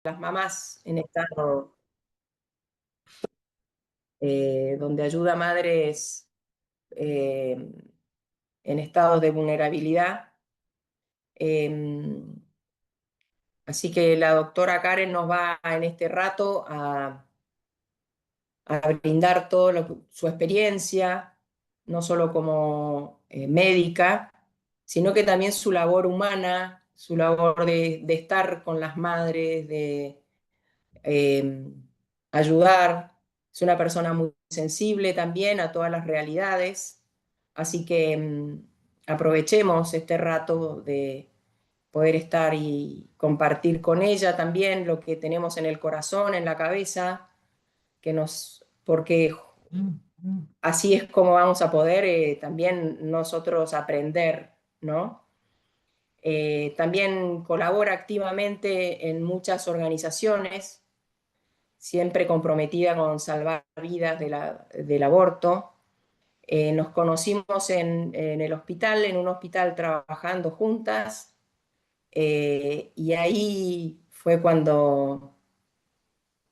las mamás en estado, donde ayuda a madres en estados de vulnerabilidad. Así que la doctora Karen nos va en este rato a brindar su experiencia, no solo como médica, sino que también su labor humana, su labor de estar con las madres, de eh, ayudar. Es una persona muy sensible también a todas las realidades, así que aprovechemos este rato de poder estar y compartir con ella también lo que tenemos en el corazón, en la cabeza, porque así es como vamos a poder también nosotros aprender, ¿no? También colabora activamente en muchas organizaciones, siempre comprometida con salvar vidas del aborto. Nos conocimos en el hospital, en un hospital trabajando juntas, y ahí fue cuando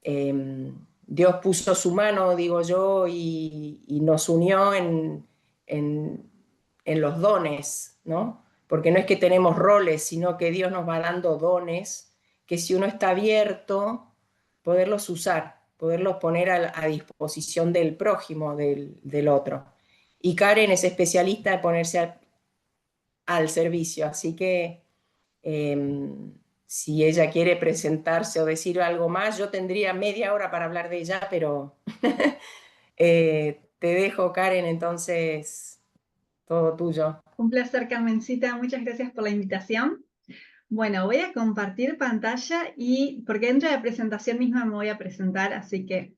Dios puso su mano, digo yo, y nos unió en, en los dones, ¿no? Porque no es que tenemos roles, sino que Dios nos va dando dones que si uno está abierto, poderlos usar, poderlos poner a disposición del prójimo, del otro. Y Karen es especialista de ponerse al servicio, así que si ella quiere presentarse o decir algo más, yo tendría media hora para hablar de ella, pero te dejo, Karen, entonces todo tuyo. Un placer, Carmencita. Muchas gracias por la invitación. Bueno, voy a compartir pantalla y porque dentro de la presentación misma me voy a presentar, así que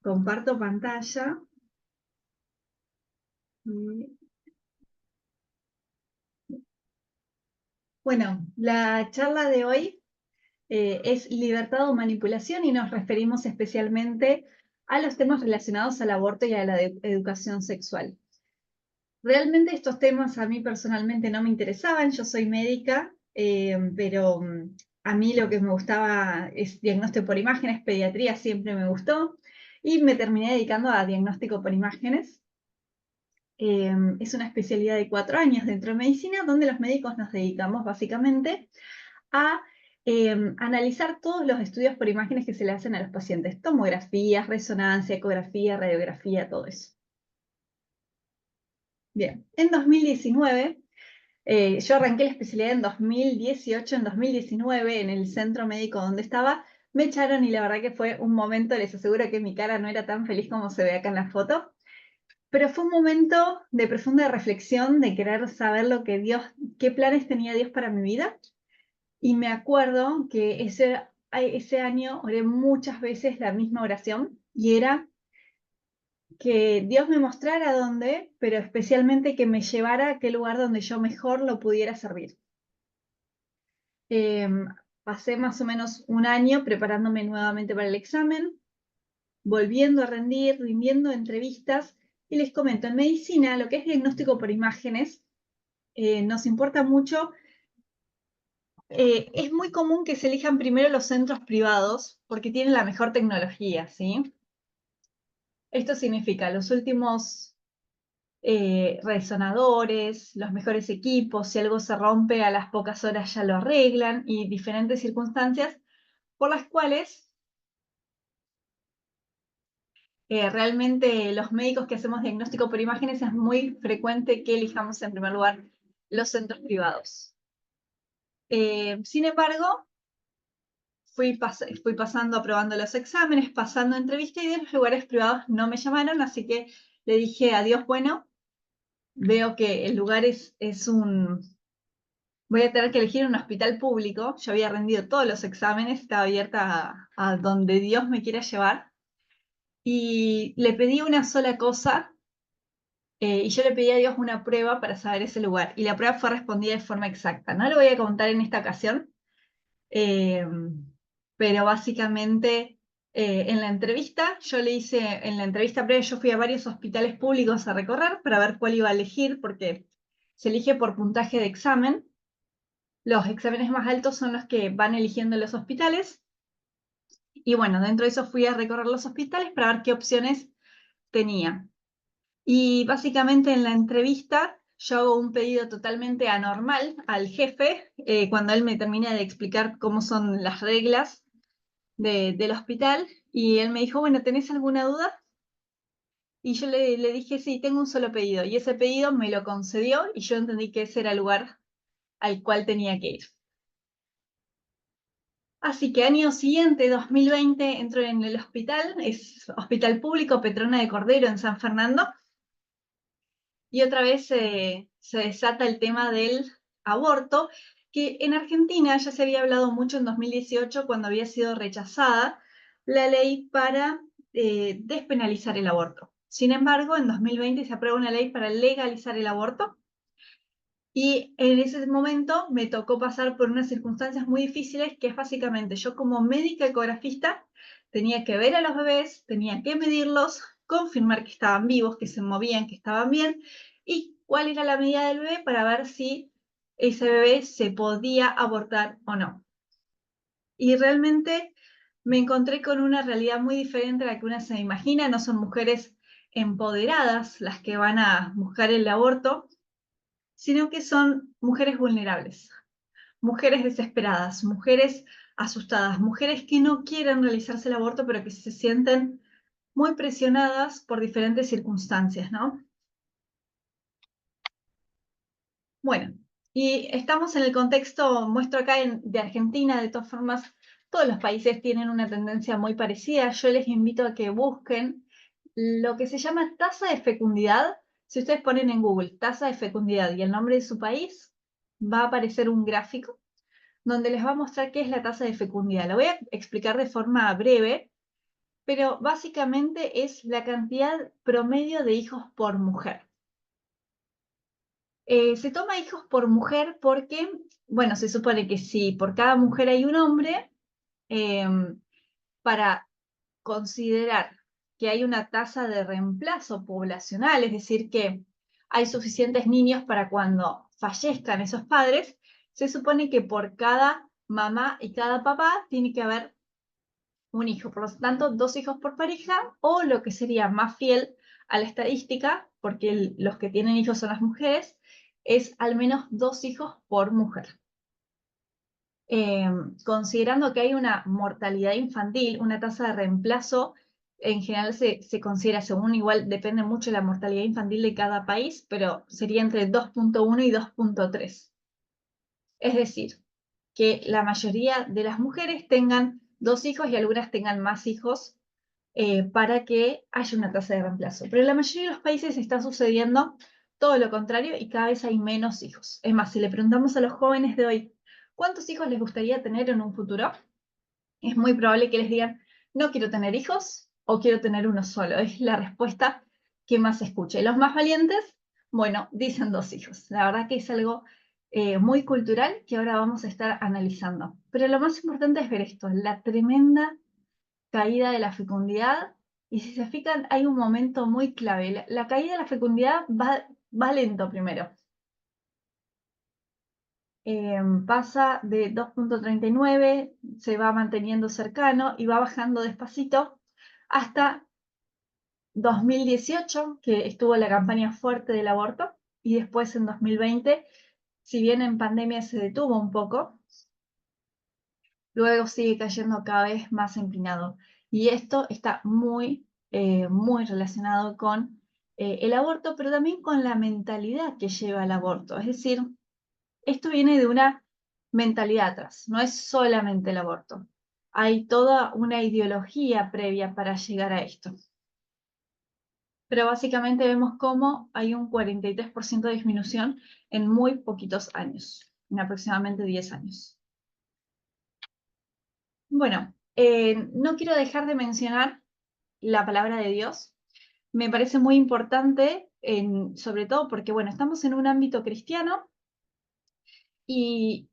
comparto pantalla. Bueno, la charla de hoy es libertad o manipulación y nos referimos especialmente a los temas relacionados al aborto y a la educación sexual. Realmente estos temas a mí personalmente no me interesaban, yo soy médica, pero a mí lo que me gustaba es diagnóstico por imágenes, pediatría siempre me gustó y me terminé dedicando a diagnóstico por imágenes. Es una especialidad de 4 años dentro de medicina donde los médicos nos dedicamos básicamente a analizar todos los estudios por imágenes que se le hacen a los pacientes, tomografías, resonancia, ecografía, radiografía, todo eso. Bien, en 2019 yo arranqué la especialidad en 2018, en 2019, en el centro médico donde estaba, me echaron y la verdad que fue un momento, les aseguro que mi cara no era tan feliz como se ve acá en la foto, pero fue un momento de profunda reflexión, de querer saber lo que Dios, qué planes tenía Dios para mi vida. Y me acuerdo que ese año oré muchas veces la misma oración y era que Dios me mostrara dónde, pero especialmente que me llevara a aquel lugar donde yo mejor lo pudiera servir. Pasé más o menos un año preparándome nuevamente para el examen, volviendo a rendir, rindiendo entrevistas, y les comento, en medicina, lo que es diagnóstico por imágenes, nos importa mucho. Es muy común que se elijan primero los centros privados porque tienen la mejor tecnología, ¿sí? Esto significa los últimos resonadores, los mejores equipos, si algo se rompe a las pocas horas ya lo arreglan y diferentes circunstancias por las cuales realmente los médicos que hacemos diagnóstico por imágenes es muy frecuente que elijamos en primer lugar los centros privados. Sin embargo, fui pasando, aprobando los exámenes, pasando entrevistas y de los lugares privados no me llamaron, así que le dije adiós, bueno, veo que el lugar es un... Voy a tener que elegir un hospital público, yo había rendido todos los exámenes, estaba abierta a donde Dios me quiera llevar, y le pedí una sola cosa, y yo le pedí a Dios una prueba para saber ese lugar, y la prueba fue respondida de forma exacta. No lo voy a contar en esta ocasión, eh, pero básicamente en la entrevista, yo le hice, en la entrevista previa yo fui a varios hospitales públicos a recorrer para ver cuál iba a elegir, porque se elige por puntaje de examen. Los exámenes más altos son los que van eligiendo los hospitales. Y bueno, dentro de eso fui a recorrer los hospitales para ver qué opciones tenía. Y básicamente en la entrevista yo hago un pedido totalmente anormal al jefe, cuando él me termina de explicar cómo son las reglas del hospital, y él me dijo, bueno, ¿tenés alguna duda? Y yo le dije, sí, tengo un solo pedido, y ese pedido me lo concedió, y yo entendí que ese era el lugar al cual tenía que ir. Así que año siguiente, 2020, entro en el hospital, es Hospital Público Petrona de Cordero en San Fernando, y otra vez se desata el tema del aborto, que en Argentina ya se había hablado mucho en 2018 cuando había sido rechazada la ley para despenalizar el aborto. Sin embargo, en 2020 se aprueba una ley para legalizar el aborto, y en ese momento me tocó pasar por unas circunstancias muy difíciles, que es básicamente yo como médica ecografista tenía que ver a los bebés, tenía que medirlos, confirmar que estaban vivos, que se movían, que estaban bien, y cuál era la medida del bebé para ver si ese bebé se podía abortar o no. Y realmente me encontré con una realidad muy diferente a la que una se imagina. No son mujeres empoderadas las que van a buscar el aborto, sino que son mujeres vulnerables, mujeres desesperadas, mujeres asustadas, mujeres que no quieren realizarse el aborto, pero que se sienten muy presionadas por diferentes circunstancias, ¿no? Bueno, y estamos en el contexto, muestro acá de Argentina, de todas formas, todos los países tienen una tendencia muy parecida. Yo les invito a que busquen lo que se llama tasa de fecundidad. Si ustedes ponen en Google tasa de fecundidad y el nombre de su país, va a aparecer un gráfico donde les va a mostrar qué es la tasa de fecundidad. Lo voy a explicar de forma breve, pero básicamente es la cantidad promedio de hijos por mujer. Se toma hijos por mujer porque, bueno, se supone que si por cada mujer hay un hombre, para considerar que hay una tasa de reemplazo poblacional, es decir, que hay suficientes niños para cuando fallezcan esos padres, se supone que por cada mamá y cada papá tiene que haber un hijo. Por lo tanto, 2 hijos por pareja, o lo que sería más fiel a la estadística, porque los que tienen hijos son las mujeres, es al menos 2 hijos por mujer. Considerando que hay una mortalidad infantil, una tasa de reemplazo, en general se considera, según, igual depende mucho de la mortalidad infantil de cada país, pero sería entre 2.1 y 2.3. Es decir, que la mayoría de las mujeres tengan 2 hijos y algunas tengan más hijos, para que haya una tasa de reemplazo. Pero en la mayoría de los países está sucediendo todo lo contrario y cada vez hay menos hijos. Es más, si le preguntamos a los jóvenes de hoy, ¿cuántos hijos les gustaría tener en un futuro? Es muy probable que les digan, no quiero tener hijos o quiero tener uno solo. Es la respuesta que más se escucha. Y los más valientes, bueno, dicen 2 hijos. La verdad que es algo muy cultural que ahora vamos a estar analizando. Pero lo más importante es ver esto, la tremenda caída de la fecundidad. Y si se fijan, hay un momento muy clave. La caída de la fecundidad va lento primero. Pasa de 2.39, se va manteniendo cercano y va bajando despacito hasta 2018, que estuvo la campaña fuerte del aborto, y después en 2020, si bien en pandemia se detuvo un poco, luego sigue cayendo cada vez más empinado. Y esto está muy relacionado con el aborto, pero también con la mentalidad que lleva al aborto. Es decir, esto viene de una mentalidad atrás, no es solamente el aborto. Hay toda una ideología previa para llegar a esto. Pero básicamente vemos cómo hay un 43% de disminución en muy poquitos años, en aproximadamente 10 años. Bueno, no quiero dejar de mencionar la palabra de Dios. Me parece muy importante, sobre todo porque, bueno, estamos en un ámbito cristiano, y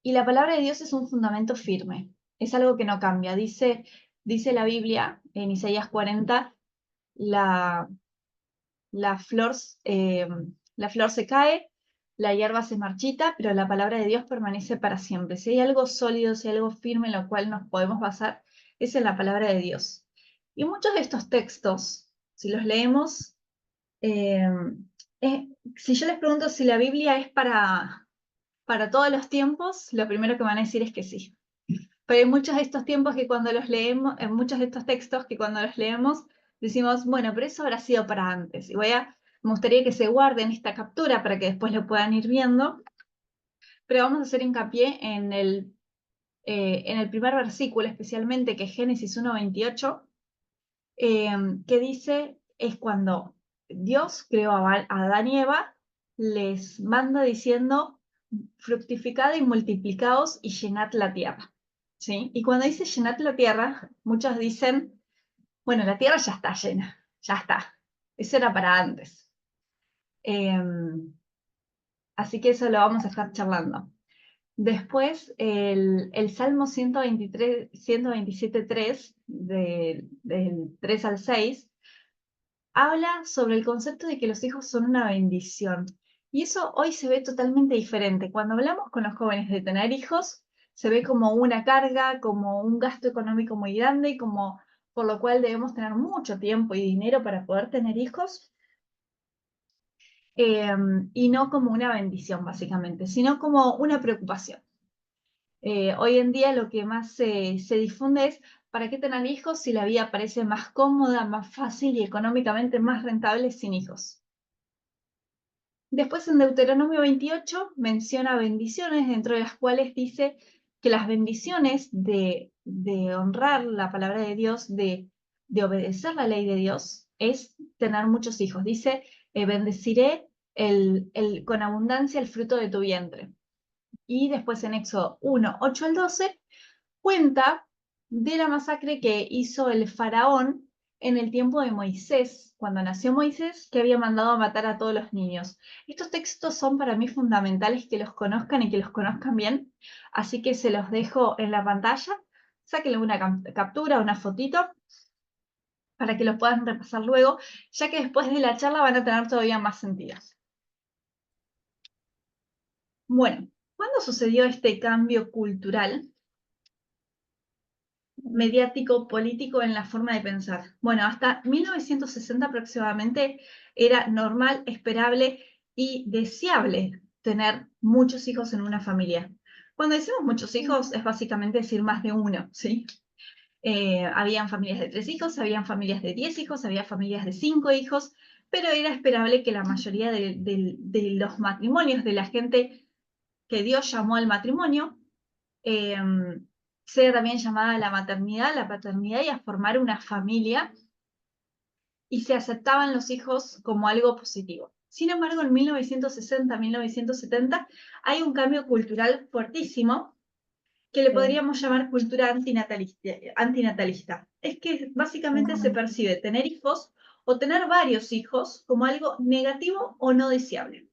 la palabra de Dios es un fundamento firme, es algo que no cambia. Dice la Biblia en Isaías 40, la, la flor, la flor se cae, la hierba se marchita, pero la palabra de Dios permanece para siempre. Si hay algo sólido, si hay algo firme en lo cual nos podemos basar, es en la palabra de Dios. Y muchos de estos textos, si los leemos, eh, si yo les pregunto si la Biblia es para todos los tiempos, lo primero que van a decir es que sí. Pero hay muchos de estos tiempos que cuando los leemos, en muchos de estos textos que cuando los leemos, decimos, bueno, pero eso habrá sido para antes. Y me gustaría que se guarden esta captura para que después lo puedan ir viendo. Pero vamos a hacer hincapié en el primer versículo, especialmente, que es Génesis 1:28, que dice, es cuando Dios creó a Adán y Eva, les manda diciendo, fructificad y multiplicaos y llenad la tierra. ¿Sí? Y cuando dice llenad la tierra, muchos dicen, bueno, la tierra ya está llena, ya está. Eso era para antes. Así que eso lo vamos a estar charlando. Después, el Salmo 123, 127.3, del 3 al 6, habla sobre el concepto de que los hijos son una bendición. Y eso hoy se ve totalmente diferente. Cuando hablamos con los jóvenes de tener hijos, se ve como una carga, como un gasto económico muy grande, como por lo cual debemos tener mucho tiempo y dinero para poder tener hijos, y no como una bendición, básicamente, sino como una preocupación. Hoy en día lo que más se difunde es, ¿para qué tener hijos si la vida parece más cómoda, más fácil y económicamente más rentable sin hijos? Después en Deuteronomio 28 menciona bendiciones, dentro de las cuales dice que las bendiciones de honrar la palabra de Dios, de obedecer la ley de Dios, es tener muchos hijos. Dice, bendeciré con abundancia el fruto de tu vientre. Y después en Éxodo 1:8 al 12 cuenta de la masacre que hizo el faraón en el tiempo de Moisés, cuando nació Moisés, que había mandado a matar a todos los niños. Estos textos son para mí fundamentales que los conozcan y que los conozcan bien, así que se los dejo en la pantalla. Sáquenle una captura, una fotito, para que los puedan repasar luego, ya que después de la charla van a tener todavía más sentido. Bueno, ¿cuándo sucedió este cambio cultural, mediático, político en la forma de pensar? Bueno, hasta 1960 aproximadamente era normal, esperable y deseable tener muchos hijos en una familia. Cuando decimos muchos hijos es básicamente decir más de uno, ¿sí? Habían familias de 3 hijos, habían familias de 10 hijos, había familias de 5 hijos, pero era esperable que la mayoría de los matrimonios, de la gente que Dios llamó al matrimonio, eh, sea también llamada a la maternidad, la paternidad y a formar una familia, y se aceptaban los hijos como algo positivo. Sin embargo, en 1960, 1970, hay un cambio cultural fuertísimo que le podríamos llamar cultura antinatalista. Es que básicamente se percibe tener hijos o tener varios hijos como algo negativo o no deseable.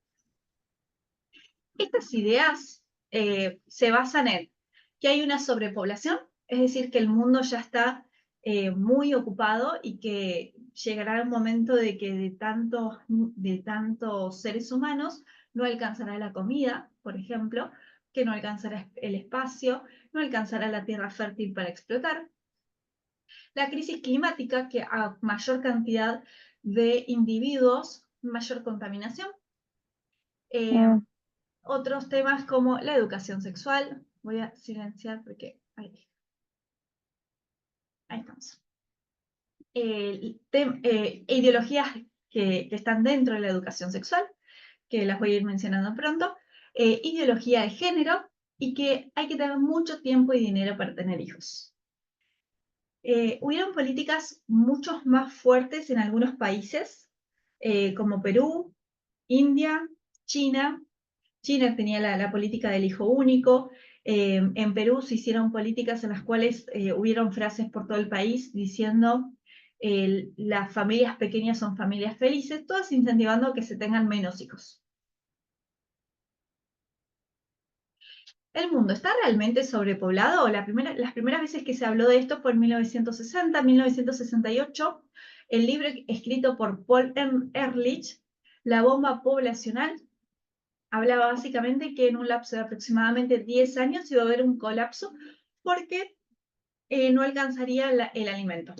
Estas ideas se basan en que hay una sobrepoblación, es decir, que el mundo ya está muy ocupado y que llegará el momento de que de tantos seres humanos no alcanzará la comida, por ejemplo, que no alcanzará el espacio, no alcanzará la tierra fértil para explotar. La crisis climática, que a mayor cantidad de individuos, mayor contaminación. Otros temas como la educación sexual. Voy a silenciar porque ahí estamos. Ideologías que están dentro de la educación sexual, que las voy a ir mencionando pronto. Ideología de género y que hay que tener mucho tiempo y dinero para tener hijos. Hubieron políticas mucho más fuertes en algunos países, como Perú, India, China. China tenía la política del hijo único. En Perú se hicieron políticas en las cuales hubieron frases por todo el país diciendo las familias pequeñas son familias felices, todas incentivando que se tengan menos hijos. ¿El mundo está realmente sobrepoblado? Las primeras veces que se habló de esto fue en 1960, 1968, el libro escrito por Paul Ehrlich, La bomba poblacional, hablaba básicamente que en un lapso de aproximadamente 10 años iba a haber un colapso porque no alcanzaría el alimento.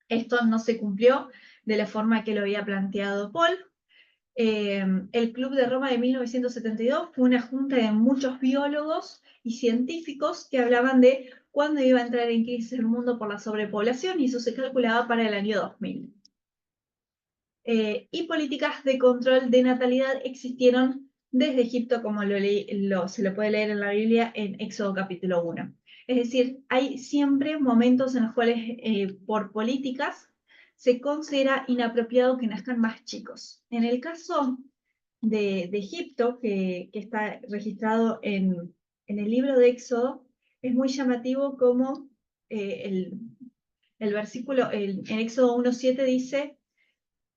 Esto no se cumplió de la forma que lo había planteado Paul. El Club de Roma de 1972 fue una junta de muchos biólogos y científicos que hablaban de cuándo iba a entrar en crisis el mundo por la sobrepoblación, y eso se calculaba para el año 2000. Y políticas de control de natalidad existieron desde Egipto, como se lo puede leer en la Biblia en Éxodo capítulo 1. Es decir, hay siempre momentos en los cuales por políticas se considera inapropiado que nazcan más chicos. En el caso de Egipto, que está registrado en el libro de Éxodo, es muy llamativo como el versículo en Éxodo 1:7 dice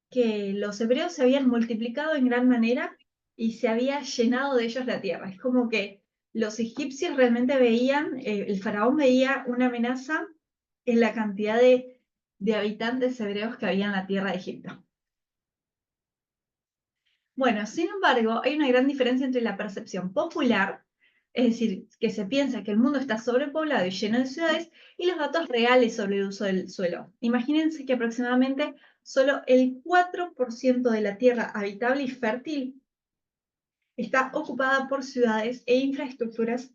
que los hebreos se habían multiplicado en gran manera y se había llenado de ellos la tierra. Es como que los egipcios realmente veían, el faraón veía una amenaza en la cantidad de habitantes hebreos que había en la tierra de Egipto. Bueno, sin embargo, hay una gran diferencia entre la percepción popular, es decir, que se piensa que el mundo está sobrepoblado y lleno de ciudades, y los datos reales sobre el uso del suelo. Imagínense que aproximadamente solo el 4% de la tierra habitable y fértil está ocupada por ciudades e infraestructuras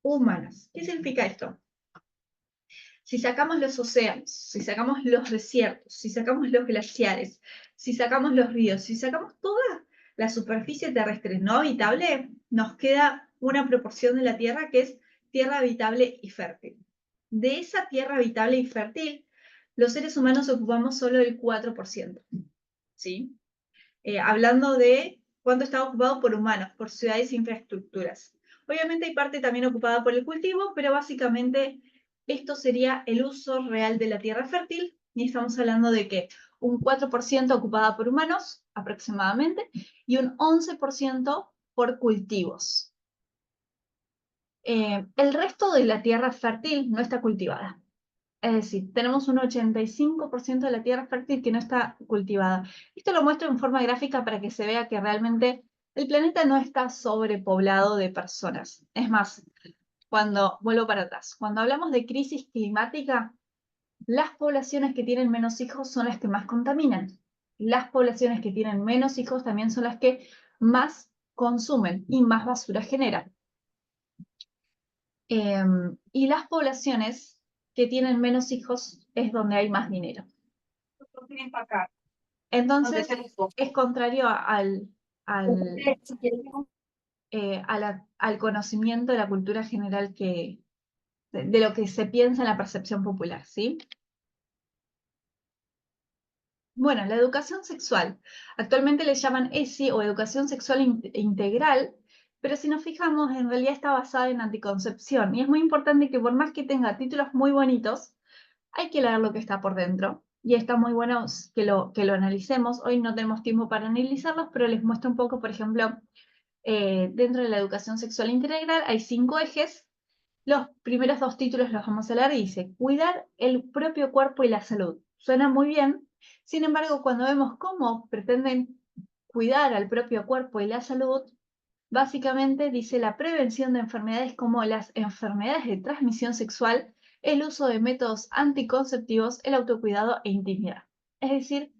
humanas. ¿Qué significa esto? Si sacamos los océanos, si sacamos los desiertos, si sacamos los glaciares, si sacamos los ríos, si sacamos toda la superficie terrestre no habitable, nos queda una proporción de la Tierra que es tierra habitable y fértil. De esa tierra habitable y fértil, los seres humanos ocupamos solo el 4%. ¿Sí? Hablando de cuánto está ocupado por humanos, por ciudades e infraestructuras. Obviamente hay parte también ocupada por el cultivo, pero básicamente esto sería el uso real de la tierra fértil, y estamos hablando de que un 4% ocupada por humanos, aproximadamente, y un 11% por cultivos. El resto de la tierra fértil no está cultivada. Es decir, tenemos un 85% de la tierra fértil que no está cultivada. Esto lo muestro en forma gráfica para que se vea que realmente el planeta no está sobrepoblado de personas. Es más, vuelvo para atrás, cuando hablamos de crisis climática, las poblaciones que tienen menos hijos son las que más contaminan. Las poblaciones que tienen menos hijos también son las que más consumen y más basura generan. Y las poblaciones que tienen menos hijos es donde hay más dinero. Entonces, es contrario al conocimiento de la cultura general de lo que se piensa en la percepción popular, ¿sí? Bueno, la educación sexual. Actualmente le llaman ESI o educación sexual integral, pero si nos fijamos, en realidad está basada en anticoncepción. Y es muy importante que por más que tenga títulos muy bonitos, hay que leer lo que está por dentro. Y está muy bueno que lo analicemos. Hoy no tenemos tiempo para analizarlos, pero les muestro un poco, por ejemplo, dentro de la educación sexual integral hay 5 ejes. Los primeros 2 títulos los vamos a leer y dice, cuidar el propio cuerpo y la salud. Suena muy bien, sin embargo, cuando vemos cómo pretenden cuidar al propio cuerpo y la salud, básicamente dice la prevención de enfermedades como las enfermedades de transmisión sexual, el uso de métodos anticonceptivos, el autocuidado e intimidad. Es decir,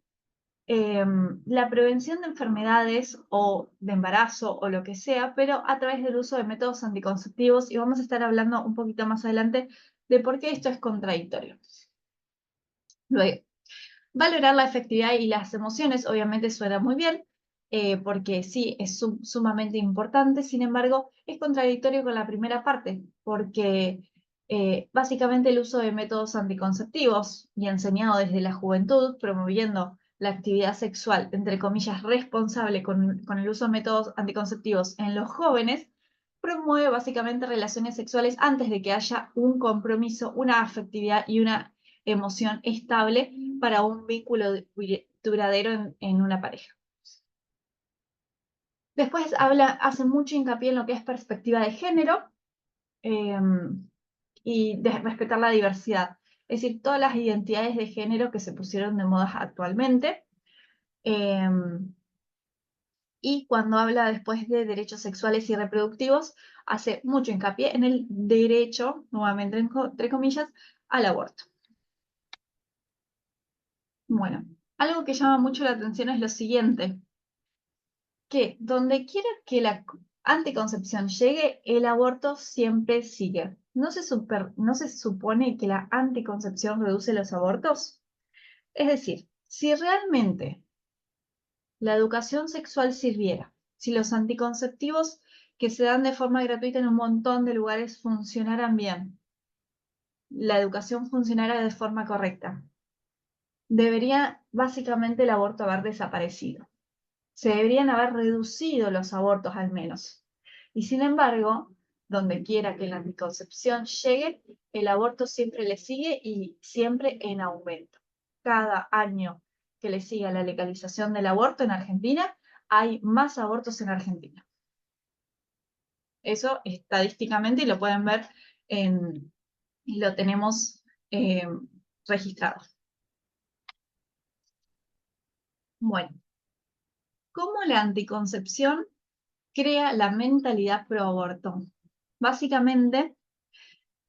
la prevención de enfermedades o de embarazo o lo que sea, pero a través del uso de métodos anticonceptivos, y vamos a estar hablando un poquito más adelante de por qué esto es contradictorio. Luego, valorar la efectividad y las emociones, obviamente suena muy bien, porque sí, es sumamente importante, sin embargo, es contradictorio con la primera parte, porque básicamente el uso de métodos anticonceptivos y enseñado desde la juventud, promoviendo la actividad sexual, entre comillas, responsable con el uso de métodos anticonceptivos en los jóvenes, promueve básicamente relaciones sexuales antes de que haya un compromiso, una afectividad y una emoción estable para un vínculo duradero en una pareja. Después hace mucho hincapié en lo que es perspectiva de género y de respetar la diversidad. Es decir, todas las identidades de género que se pusieron de moda actualmente. Y cuando habla después de derechos sexuales y reproductivos, hace mucho hincapié en el derecho, nuevamente entre comillas, al aborto. Bueno, algo que llama mucho la atención es lo siguiente, que donde quiera que la anticoncepción llegue, el aborto siempre sigue. ¿No se supone que la anticoncepción reduce los abortos? Es decir, si realmente la educación sexual sirviera, si los anticonceptivos que se dan de forma gratuita en un montón de lugares funcionaran bien, la educación funcionara de forma correcta, debería básicamente el aborto haber desaparecido. Se deberían haber reducido los abortos al menos. Y sin embargo, donde quiera que la anticoncepción llegue, el aborto siempre le sigue y siempre en aumento. Cada año que le sigue a la legalización del aborto en Argentina, hay más abortos en Argentina. Eso estadísticamente y lo pueden ver y lo tenemos registrado. Bueno, ¿cómo la anticoncepción crea la mentalidad pro aborto? Básicamente,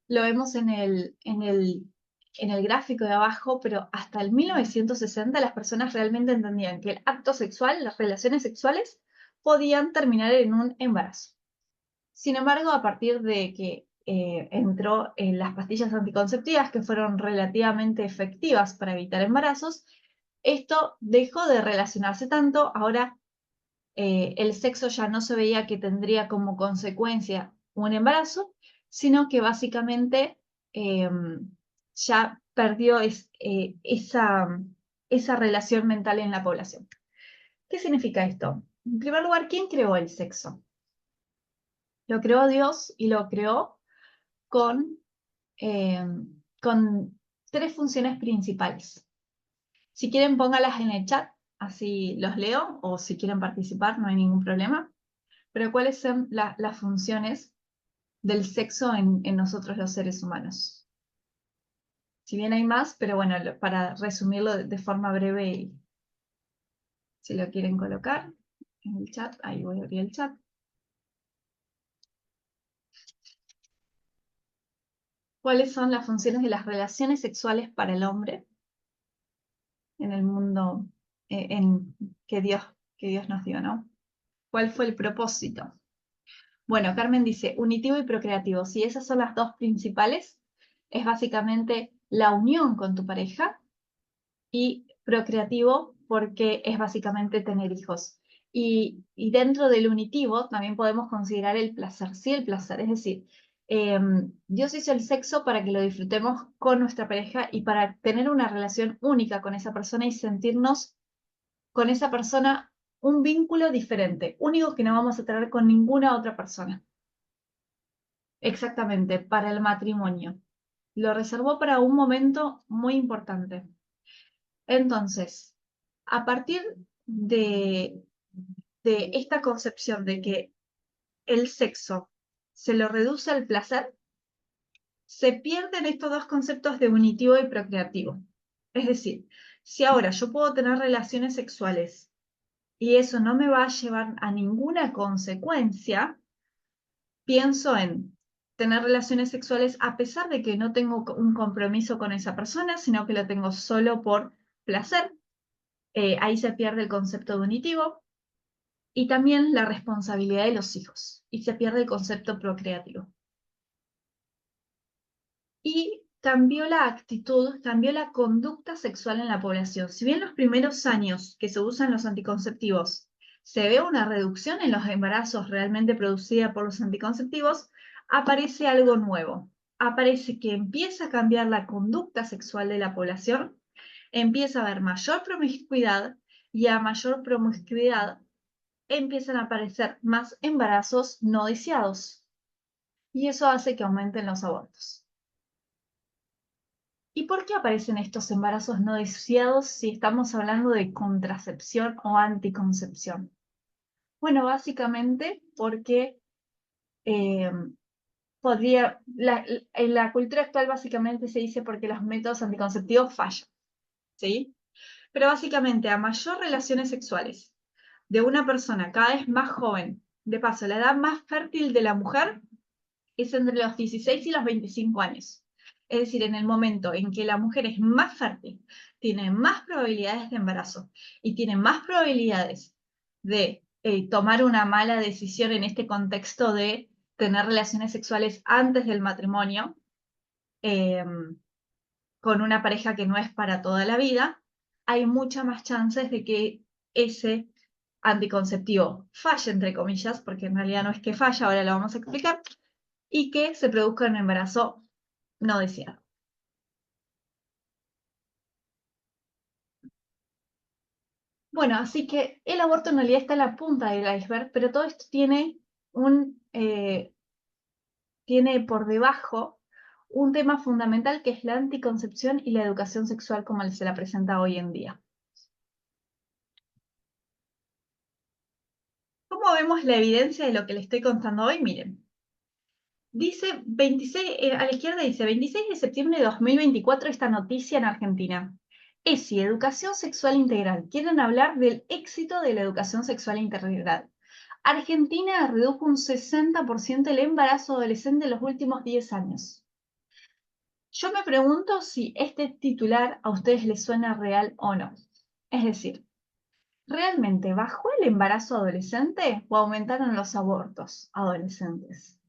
lo vemos en el gráfico de abajo, pero hasta el 1960 las personas realmente entendían que el acto sexual, las relaciones sexuales, podían terminar en un embarazo. Sin embargo, a partir de que entró en las pastillas anticonceptivas, que fueron relativamente efectivas para evitar embarazos, esto dejó de relacionarse tanto. Ahora el sexo ya no se veía que tendría como consecuencia un embarazo, sino que básicamente ya perdió esa relación mental en la población. ¿Qué significa esto? En primer lugar, ¿quién creó el sexo? Lo creó Dios y lo creó con, eh, con tres funciones principales. Si quieren, póngalas en el chat, así los leo, o si quieren participar, no hay ningún problema. Pero ¿cuáles son las funciones del sexo en nosotros los seres humanos? Si bien hay más, pero bueno, para resumirlo de forma breve, y si lo quieren colocar en el chat, ahí voy a abrir el chat. ¿Cuáles son las funciones de las relaciones sexuales para el hombre en el mundo que Dios nos dio, ¿no? ¿Cuál fue el propósito? Bueno, Carmen dice, unitivo y procreativo. Si esas son las dos principales, es básicamente la unión con tu pareja, y procreativo porque es básicamente tener hijos. Y dentro del unitivo también podemos considerar el placer, sí, el placer, es decir, Dios hizo el sexo para que lo disfrutemos con nuestra pareja y para tener una relación única con esa persona y sentirnos con esa persona un vínculo diferente, único que no vamos a tener con ninguna otra persona. Exactamente, para el matrimonio. Lo reservó para un momento muy importante. Entonces, a partir de, de esta concepción de que el sexo se lo reduce al placer, se pierden estos dos conceptos de unitivo y procreativo. Es decir, si ahora yo puedo tener relaciones sexuales y eso no me va a llevar a ninguna consecuencia, pienso en tener relaciones sexuales a pesar de que no tengo un compromiso con esa persona, sino que lo tengo solo por placer. Ahí se pierde el concepto de unitivo y también la responsabilidad de los hijos y se pierde el concepto procreativo. Y cambió la actitud, cambió la conducta sexual en la población. Si bien los primeros años que se usan los anticonceptivos se ve una reducción en los embarazos realmente producida por los anticonceptivos, aparece algo nuevo. Aparece que empieza a cambiar la conducta sexual de la población, empieza a haber mayor promiscuidad y a mayor promiscuidad empiezan a aparecer más embarazos no deseados. Y eso hace que aumenten los abortos. ¿Y por qué aparecen estos embarazos no deseados si estamos hablando de contracepción o anticoncepción? Bueno, básicamente porque eh, en la cultura actual básicamente se dice porque los métodos anticonceptivos fallan, ¿sí? Pero básicamente a mayor relaciones sexuales, de una persona cada vez más joven, de paso, la edad más fértil de la mujer es entre los 16 y los 25 años. Es decir, en el momento en que la mujer es más fértil, tiene más probabilidades de embarazo y tiene más probabilidades de tomar una mala decisión en este contexto de tener relaciones sexuales antes del matrimonio, con una pareja que no es para toda la vida, hay muchas más chances de que ese anticonceptivo falle, entre comillas, porque en realidad no es que falla, ahora lo vamos a explicar, y que se produzca un embarazo no deseado. Bueno, así que el aborto en realidad está en la punta del iceberg, pero todo esto tiene por debajo un tema fundamental que es la anticoncepción y la educación sexual como se la presenta hoy en día. ¿Cómo vemos la evidencia de lo que le estoy contando hoy? Miren. Dice 26, a la izquierda dice 26 de septiembre de 2024 esta noticia en Argentina. ESI, Educación Sexual Integral. Quieren hablar del éxito de la educación sexual integral. Argentina redujo un 60% el embarazo adolescente en los últimos 10 años. Yo me pregunto si este titular a ustedes les suena real o no. Es decir, ¿realmente bajó el embarazo adolescente o aumentaron los abortos adolescentes?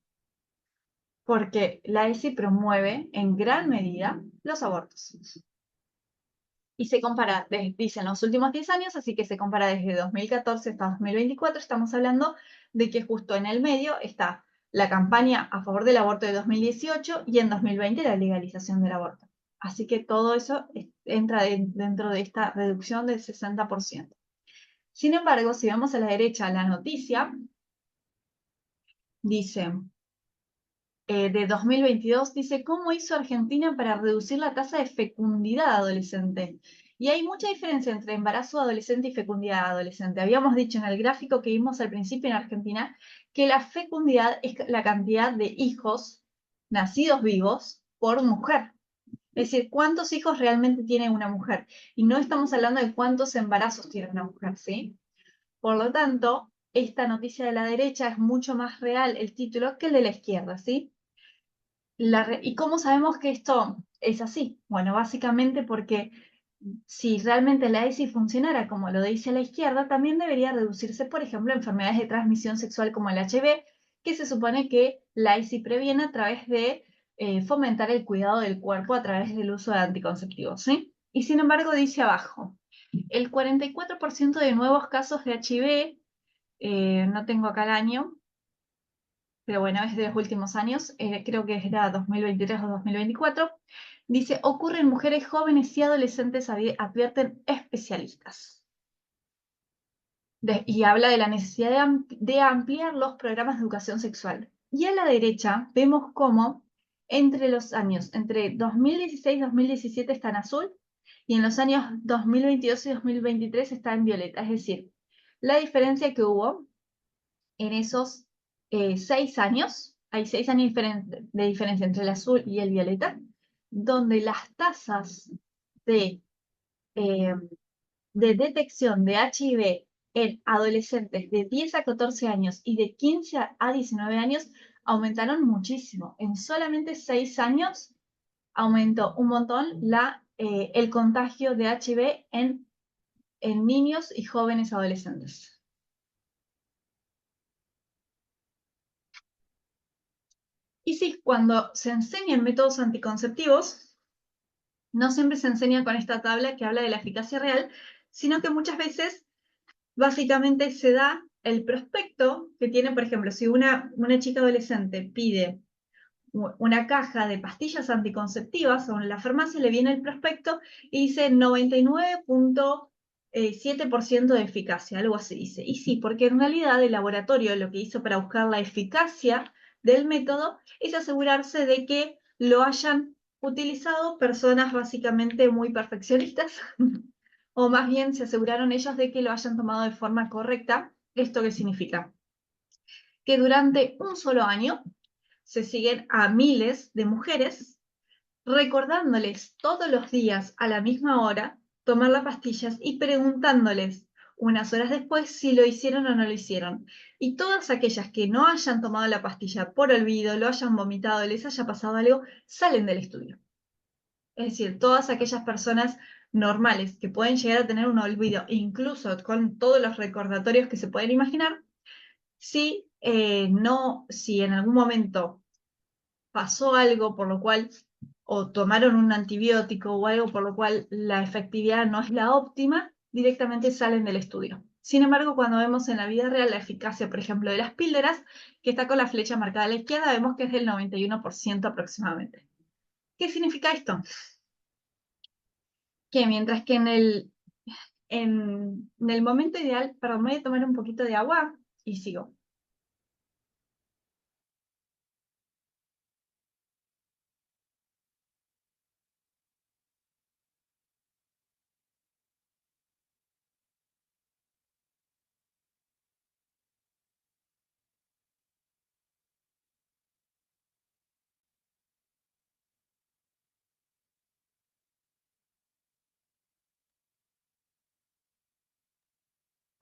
Porque la ESI promueve en gran medida los abortos. Y se compara, dicen los últimos 10 años, así que se compara desde 2014 hasta 2024. Estamos hablando de que justo en el medio está la campaña a favor del aborto de 2018 y en 2020 la legalización del aborto. Así que todo eso entra dentro de esta reducción del 60%. Sin embargo, si vemos a la derecha la noticia, dice de 2022, dice, ¿cómo hizo Argentina para reducir la tasa de fecundidad adolescente? Y hay mucha diferencia entre embarazo adolescente y fecundidad adolescente. Habíamos dicho en el gráfico que vimos al principio en Argentina que la fecundidad es la cantidad de hijos nacidos vivos por mujer. Es decir, cuántos hijos realmente tiene una mujer. Y no estamos hablando de cuántos embarazos tiene una mujer, ¿sí? Por lo tanto, esta noticia de la derecha es mucho más real, el título, que el de la izquierda, ¿sí? ¿Y cómo sabemos que esto es así? Bueno, básicamente porque si realmente la ESI funcionara como lo dice la izquierda, también debería reducirse, por ejemplo, enfermedades de transmisión sexual como el HIV, que se supone que la ESI previene a través de fomentar el cuidado del cuerpo a través del uso de anticonceptivos, ¿sí? Y sin embargo, dice abajo, el 44% de nuevos casos de HIV, no tengo acá el año, pero bueno, es de los últimos años, creo que era 2023 o 2024, dice, ocurre en mujeres jóvenes y adolescentes, advierten especialistas. Y habla de la necesidad de ampliar los programas de educación sexual. Y a la derecha vemos cómo entre los años, entre 2016 y 2017 está en azul, y en los años 2022 y 2023 está en violeta. Es decir, la diferencia que hubo en esos 6 años, hay 6 años de diferencia entre el azul y el violeta, donde las tasas de, eh, de detección de HIV en adolescentes de 10 a 14 años y de 15 a 19 años aumentaron muchísimo. En solamente 6 años aumentó un montón el contagio de HIV en niños y jóvenes adolescentes. Y sí, cuando se enseñan métodos anticonceptivos, no siempre se enseña con esta tabla que habla de la eficacia real, sino que muchas veces básicamente se da el prospecto que tiene, por ejemplo, si una chica adolescente pide una caja de pastillas anticonceptivas, o en la farmacia le viene el prospecto y dice 99.7% de eficacia, algo así dice. Y sí, porque en realidad el laboratorio lo que hizo para buscar la eficacia del método es asegurarse de que lo hayan utilizado personas básicamente muy perfeccionistas, o más bien se aseguraron ellos de que lo hayan tomado de forma correcta. ¿Esto qué significa? Que durante un solo año se siguen a miles de mujeres, recordándoles todos los días a la misma hora tomar las pastillas y preguntándoles unas horas después si lo hicieron o no lo hicieron. Y todas aquellas que no hayan tomado la pastilla por olvido, lo hayan vomitado, les haya pasado algo, salen del estudio. Es decir, todas aquellas personas normales que pueden llegar a tener un olvido, incluso con todos los recordatorios que se pueden imaginar, si si en algún momento pasó algo por lo cual, o tomaron un antibiótico o algo por lo cual la efectividad no es la óptima, directamente salen del estudio. Sin embargo, cuando vemos en la vida real la eficacia, por ejemplo, de las píldoras, que está con la flecha marcada a la izquierda, vemos que es del 91% aproximadamente. ¿Qué significa esto? Que mientras que en el momento ideal, perdón, voy a tomar un poquito de agua y sigo.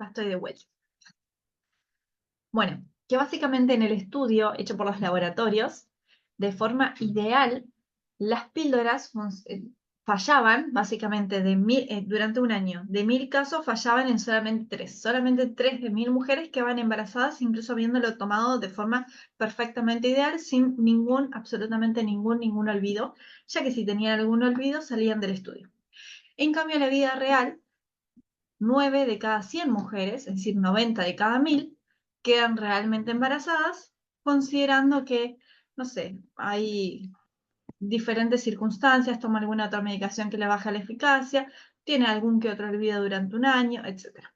Ya estoy de vuelta. Bueno, que básicamente en el estudio hecho por los laboratorios, de forma ideal, las píldoras fallaban básicamente durante un año. De 1000 casos fallaban en solamente 3. Solamente 3 de 1000 mujeres quedaban embarazadas, incluso habiéndolo tomado de forma perfectamente ideal, sin absolutamente ningún olvido, ya que si tenían algún olvido salían del estudio. En cambio, en la vida real, 9 de cada 100 mujeres, es decir, 90 de cada 1000, quedan realmente embarazadas, considerando que, no sé, hay diferentes circunstancias, toma alguna otra medicación que le baja la eficacia, tiene algún que otro olvido durante un año, etc.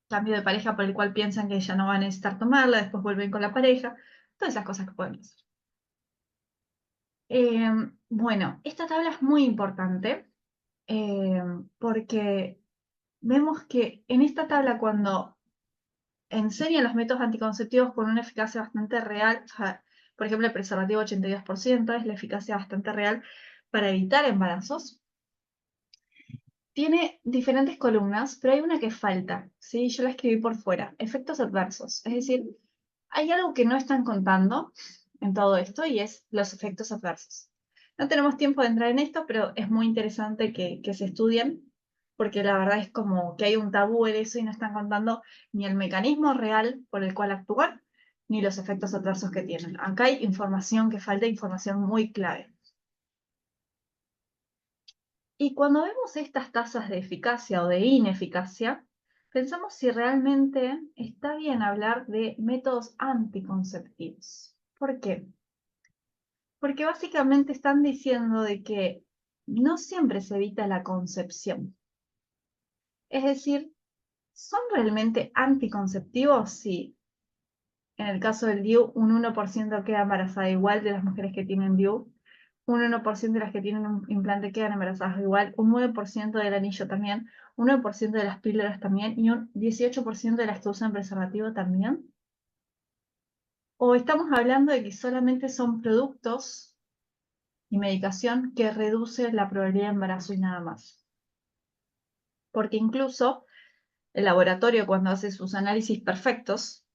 Cambio de pareja por el cual piensan que ya no van a necesitar tomarla, después vuelven con la pareja, todas esas cosas que pueden hacer. Bueno, esta tabla es muy importante porque vemos que en esta tabla cuando enseñan los métodos anticonceptivos con una eficacia bastante real, o sea, por ejemplo el preservativo 82% es la eficacia bastante real para evitar embarazos. Tiene diferentes columnas, pero hay una que falta, ¿sí? Yo la escribí por fuera, efectos adversos. Es decir, hay algo que no están contando en todo esto y es los efectos adversos. No tenemos tiempo de entrar en esto, pero es muy interesante que se estudien, porque la verdad es como que hay un tabú en eso y no están contando ni el mecanismo real por el cual actúan, ni los efectos adversos que tienen. Acá hay información que falta, información muy clave. Y cuando vemos estas tasas de eficacia o de ineficacia, pensamos si realmente está bien hablar de métodos anticonceptivos. ¿Por qué? Porque básicamente están diciendo de que no siempre se evita la concepción. Es decir, ¿son realmente anticonceptivos si en el caso del DIU un 1% queda embarazada igual de las mujeres que tienen DIU? Un 1% de las que tienen un implante quedan embarazadas igual, un 9% del anillo también, un 9% de las píldoras también y un 18% de las que usan preservativo también. ¿O estamos hablando de que solamente son productos y medicación que reduce la probabilidad de embarazo y nada más? Porque incluso el laboratorio cuando hace sus análisis perfectos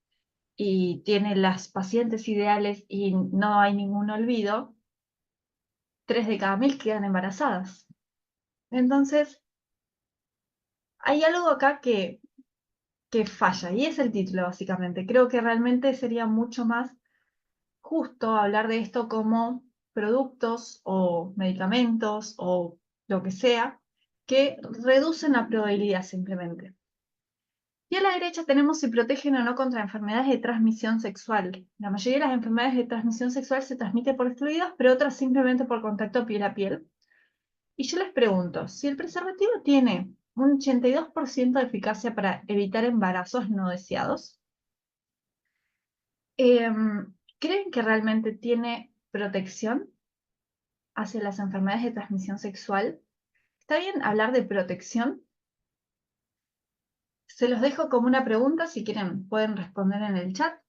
y tiene las pacientes ideales y no hay ningún olvido, 3 de cada 1000 quedan embarazadas. Entonces, hay algo acá que falla, y es el título básicamente. Creo que realmente sería mucho más justo hablar de esto como productos o medicamentos o lo que sea que reducen la probabilidad simplemente. Y a la derecha tenemos si protegen o no contra enfermedades de transmisión sexual. La mayoría de las enfermedades de transmisión sexual se transmiten por fluidos, pero otras simplemente por contacto piel a piel. Y yo les pregunto, si el preservativo tiene un 82% de eficacia para evitar embarazos no deseados, ¿creen que realmente tiene protección hacia las enfermedades de transmisión sexual? ¿Está bien hablar de protección? Se los dejo como una pregunta, si quieren pueden responder en el chat.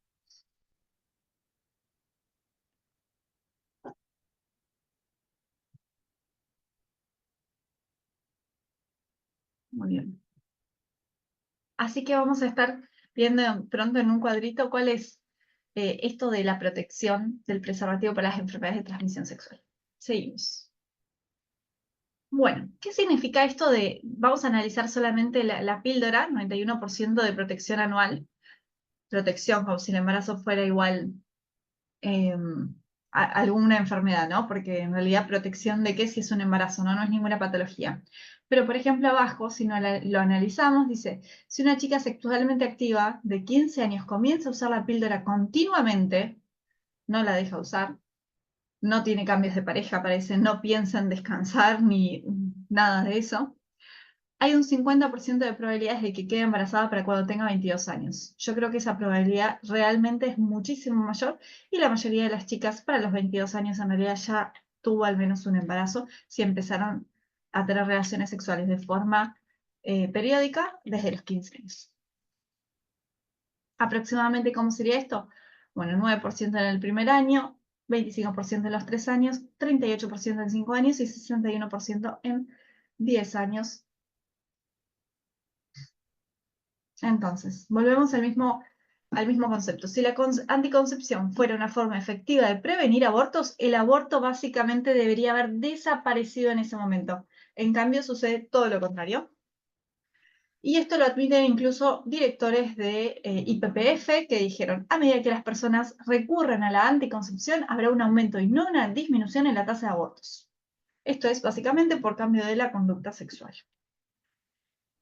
Muy bien. Así que vamos a estar viendo pronto en un cuadrito cuál es esto de la protección del preservativo para las enfermedades de transmisión sexual. Seguimos. Bueno, ¿qué significa esto de, vamos a analizar solamente la píldora, 91% de protección anual, protección como si el embarazo fuera igual eh, a alguna enfermedad, ¿no? Porque en realidad protección de qué si es un embarazo, ¿no? No es ninguna patología. Pero por ejemplo abajo, si no lo analizamos, dice, si una chica sexualmente activa de 15 años comienza a usar la píldora continuamente, no la deja usar, no tiene cambios de pareja, parece, no piensa en descansar ni nada de eso, hay un 50% de probabilidades de que quede embarazada para cuando tenga 22 años. Yo creo que esa probabilidad realmente es muchísimo mayor y la mayoría de las chicas para los 22 años en realidad ya tuvo al menos un embarazo si empezaron a tener relaciones sexuales de forma periódica desde los 15 años. Aproximadamente, ¿cómo sería esto? Bueno, 9% en el primer año, 25% en los 3 años, 38% en 5 años y 61% en 10 años. Entonces, volvemos al mismo concepto. Si la anticoncepción fuera una forma efectiva de prevenir abortos, el aborto básicamente debería haber desaparecido en ese momento. En cambio, sucede todo lo contrario. Y esto lo admiten incluso directores de IPPF que dijeron, a medida que las personas recurren a la anticoncepción, habrá un aumento y no una disminución en la tasa de abortos. Esto es básicamente por cambio de la conducta sexual.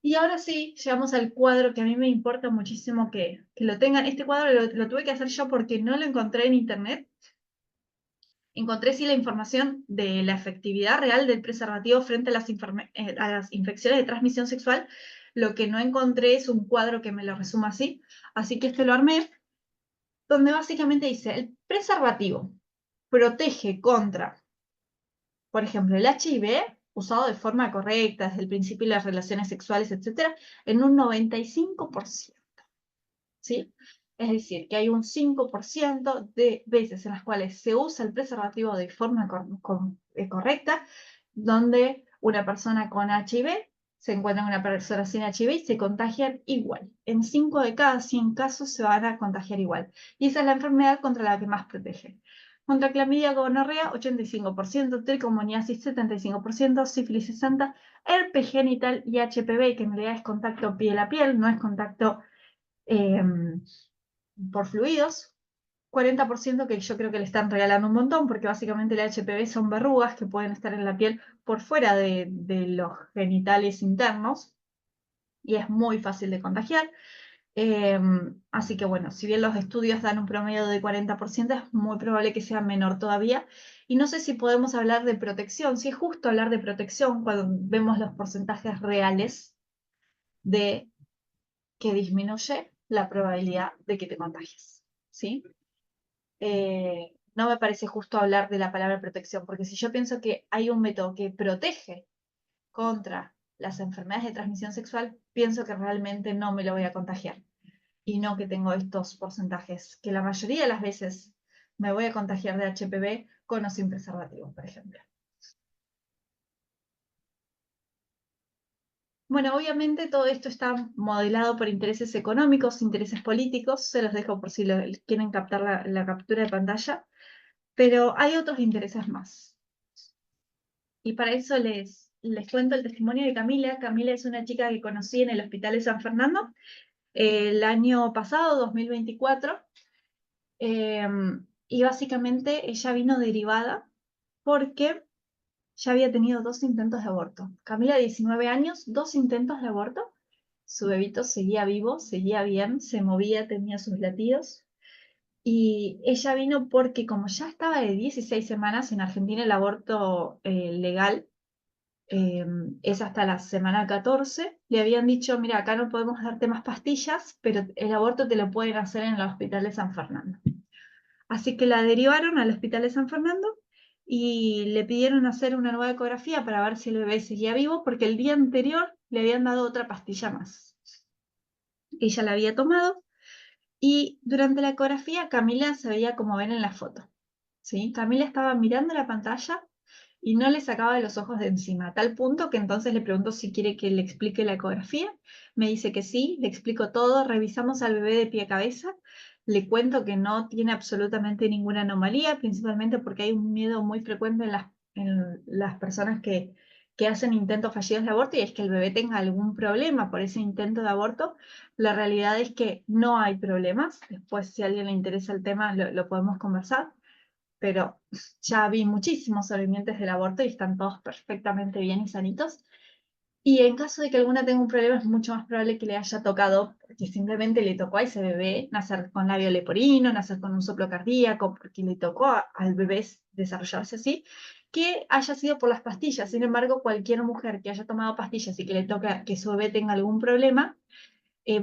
Y ahora sí, llegamos al cuadro que a mí me importa muchísimo que lo tengan. Este cuadro lo tuve que hacer yo porque no lo encontré en internet. Encontré sí la información de la efectividad real del preservativo frente a las infecciones de transmisión sexual. Lo que no encontré es un cuadro que me lo resuma así. Así que este lo armé, donde básicamente dice, el preservativo protege contra, por ejemplo, el HIV, usado de forma correcta desde el principio de las relaciones sexuales, etcétera, en un 95%. ¿Sí? Es decir, que hay un 5% de veces en las cuales se usa el preservativo de forma correcta, donde una persona con HIV se encuentra con una persona sin HIV y se contagian igual. En 5 de cada 100 casos se van a contagiar igual. Y esa es la enfermedad contra la que más protege. Contra clamidia, gonorrea, 85%, tricomoniasis, 75%, sífilis, 60%, herpes genital y HPV, que en realidad es contacto piel a piel, no es contacto por fluidos, 40% que yo creo que le están regalando un montón, porque básicamente el HPV son verrugas que pueden estar en la piel por fuera de los genitales internos, y es muy fácil de contagiar. Así que bueno, si bien los estudios dan un promedio de 40%, es muy probable que sea menor todavía. Y no sé si podemos hablar de protección, si es justo hablar de protección cuando vemos los porcentajes reales de que disminuye la probabilidad de que te contagies, ¿sí? No me parece justo hablar de la palabra protección, porque si yo pienso que hay un método que protege contra las enfermedades de transmisión sexual, pienso que realmente no me lo voy a contagiar. Y no que tengo estos porcentajes, que la mayoría de las veces me voy a contagiar de HPV con o sin preservativo, por ejemplo. Bueno, obviamente todo esto está modelado por intereses económicos, intereses políticos, se los dejo por si quieren captar la captura de pantalla, pero hay otros intereses más. Y para eso les cuento el testimonio de Camila. Camila es una chica que conocí en el Hospital de San Fernando el año pasado, 2024, y básicamente ella vino derivada porque ya había tenido 2 intentos de aborto. Camila, 19 años, 2 intentos de aborto. Su bebito seguía vivo, seguía bien, se movía, tenía sus latidos. Y ella vino porque como ya estaba de 16 semanas, en Argentina el aborto legal es hasta la semana 14, le habían dicho, mira, acá no podemos darte más pastillas, pero el aborto te lo pueden hacer en el Hospital de San Fernando. Así que la derivaron al Hospital de San Fernando y le pidieron hacer una nueva ecografía para ver si el bebé seguía vivo, porque el día anterior le habían dado otra pastilla más. Ella la había tomado y durante la ecografía Camila se veía como ven en la foto. ¿Sí? Camila estaba mirando la pantalla y no le sacaba los ojos de encima, a tal punto que entonces le pregunto si quiere que le explique la ecografía. Me dice que sí, le explico todo, revisamos al bebé de pie a cabeza, le cuento que no tiene absolutamente ninguna anomalía, principalmente porque hay un miedo muy frecuente en las personas que hacen intentos fallidos de aborto, y es que el bebé tenga algún problema por ese intento de aborto. La realidad es que no hay problemas. Después, si a alguien le interesa el tema, lo podemos conversar, pero ya vi muchísimos sobrevivientes del aborto y están todos perfectamente bien y sanitos. Y en caso de que alguna tenga un problema, es mucho más probable que le haya tocado, porque simplemente le tocó a ese bebé nacer con labio leporino, nacer con un soplo cardíaco, porque le tocó al bebé desarrollarse así, que haya sido por las pastillas. Sin embargo, cualquier mujer que haya tomado pastillas y que le toca que su bebé tenga algún problema,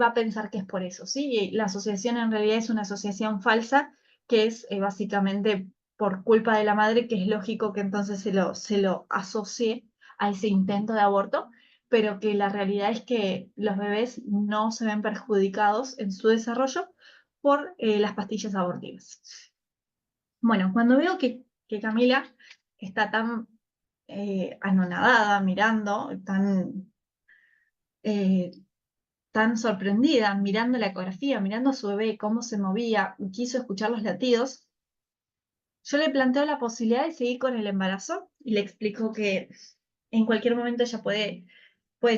va a pensar que es por eso, ¿sí? Y la asociación en realidad es una asociación falsa, que es básicamente por culpa de la madre, que es lógico que entonces se lo asocie a ese intento de aborto, pero que la realidad es que los bebés no se ven perjudicados en su desarrollo por las pastillas abortivas. Bueno, cuando veo que Camila está tan anonadada, mirando, eh, tan sorprendida, mirando la ecografía, mirando a su bebé, cómo se movía, y quiso escuchar los latidos, yo le planteo la posibilidad de seguir con el embarazo y le explico que en cualquier momento ella puede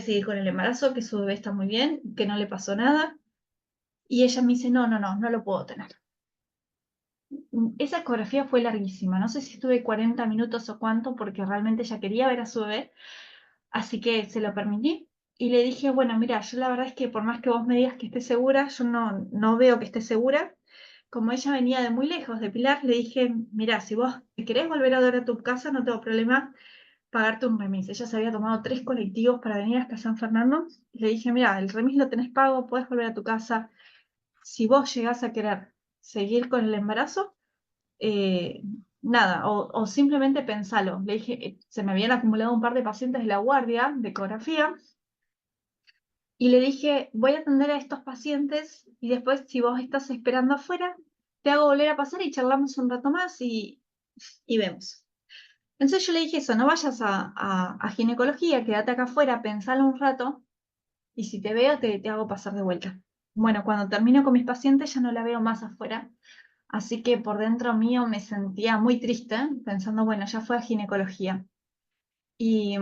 seguir con el embarazo, que su bebé está muy bien, que no le pasó nada. Y ella me dice, no, no, no, no lo puedo tener. Esa ecografía fue larguísima, no sé si estuve 40 minutos o cuánto, porque realmente ella quería ver a su bebé, así que se lo permití. Y le dije, bueno, mira, yo la verdad es que por más que vos me digas que esté segura, yo no veo que esté segura. Como ella venía de muy lejos, de Pilar, le dije, mira, si vos te querés volver a ver a tu casa, no tengo problema pagarte un remis. Ella se había tomado 3 colectivos para venir hasta San Fernando. Y le dije, mira, el remis lo tenés pago, podés volver a tu casa. Si vos llegás a querer seguir con el embarazo, eh, nada, o simplemente pensalo. Le dije, se me habían acumulado un par de pacientes de la guardia de ecografía, y le dije, voy a atender a estos pacientes y después, si vos estás esperando afuera, te hago volver a pasar y charlamos un rato más y vemos. Entonces yo le dije eso, no vayas a ginecología, quédate acá afuera, pensalo un rato y si te veo te hago pasar de vuelta. Bueno, cuando termino con mis pacientes ya no la veo más afuera, así que por dentro mío me sentía muy triste, pensando, bueno, ya fue a ginecología. Y,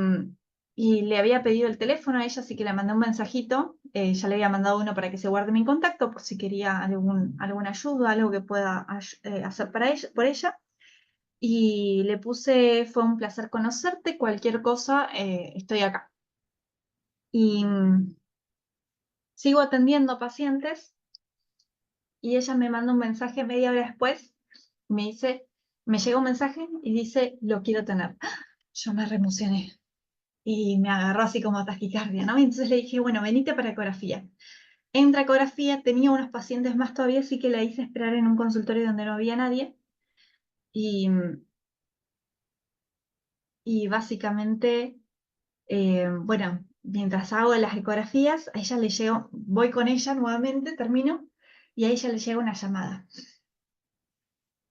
y le había pedido el teléfono a ella, así que le mandé un mensajito. Ya le había mandado uno para que se guarde mi contacto por si quería alguna ayuda, algo que pueda hacer para ella, por ella. Y le puse, fue un placer conocerte, cualquier cosa, estoy acá. Y sigo atendiendo pacientes y ella me manda un mensaje media hora después, me dice, me llega un mensaje y dice, lo quiero tener. Yo me reemocioné y me agarró así como a taquicardia, ¿no? Y entonces le dije, bueno, venite para ecografía. Entra a ecografía, tenía unos pacientes más todavía, así que la hice esperar en un consultorio donde no había nadie. Y, y básicamente, bueno, mientras hago las ecografías, a ella le llegó, voy con ella nuevamente, termino, y a ella le llega una llamada.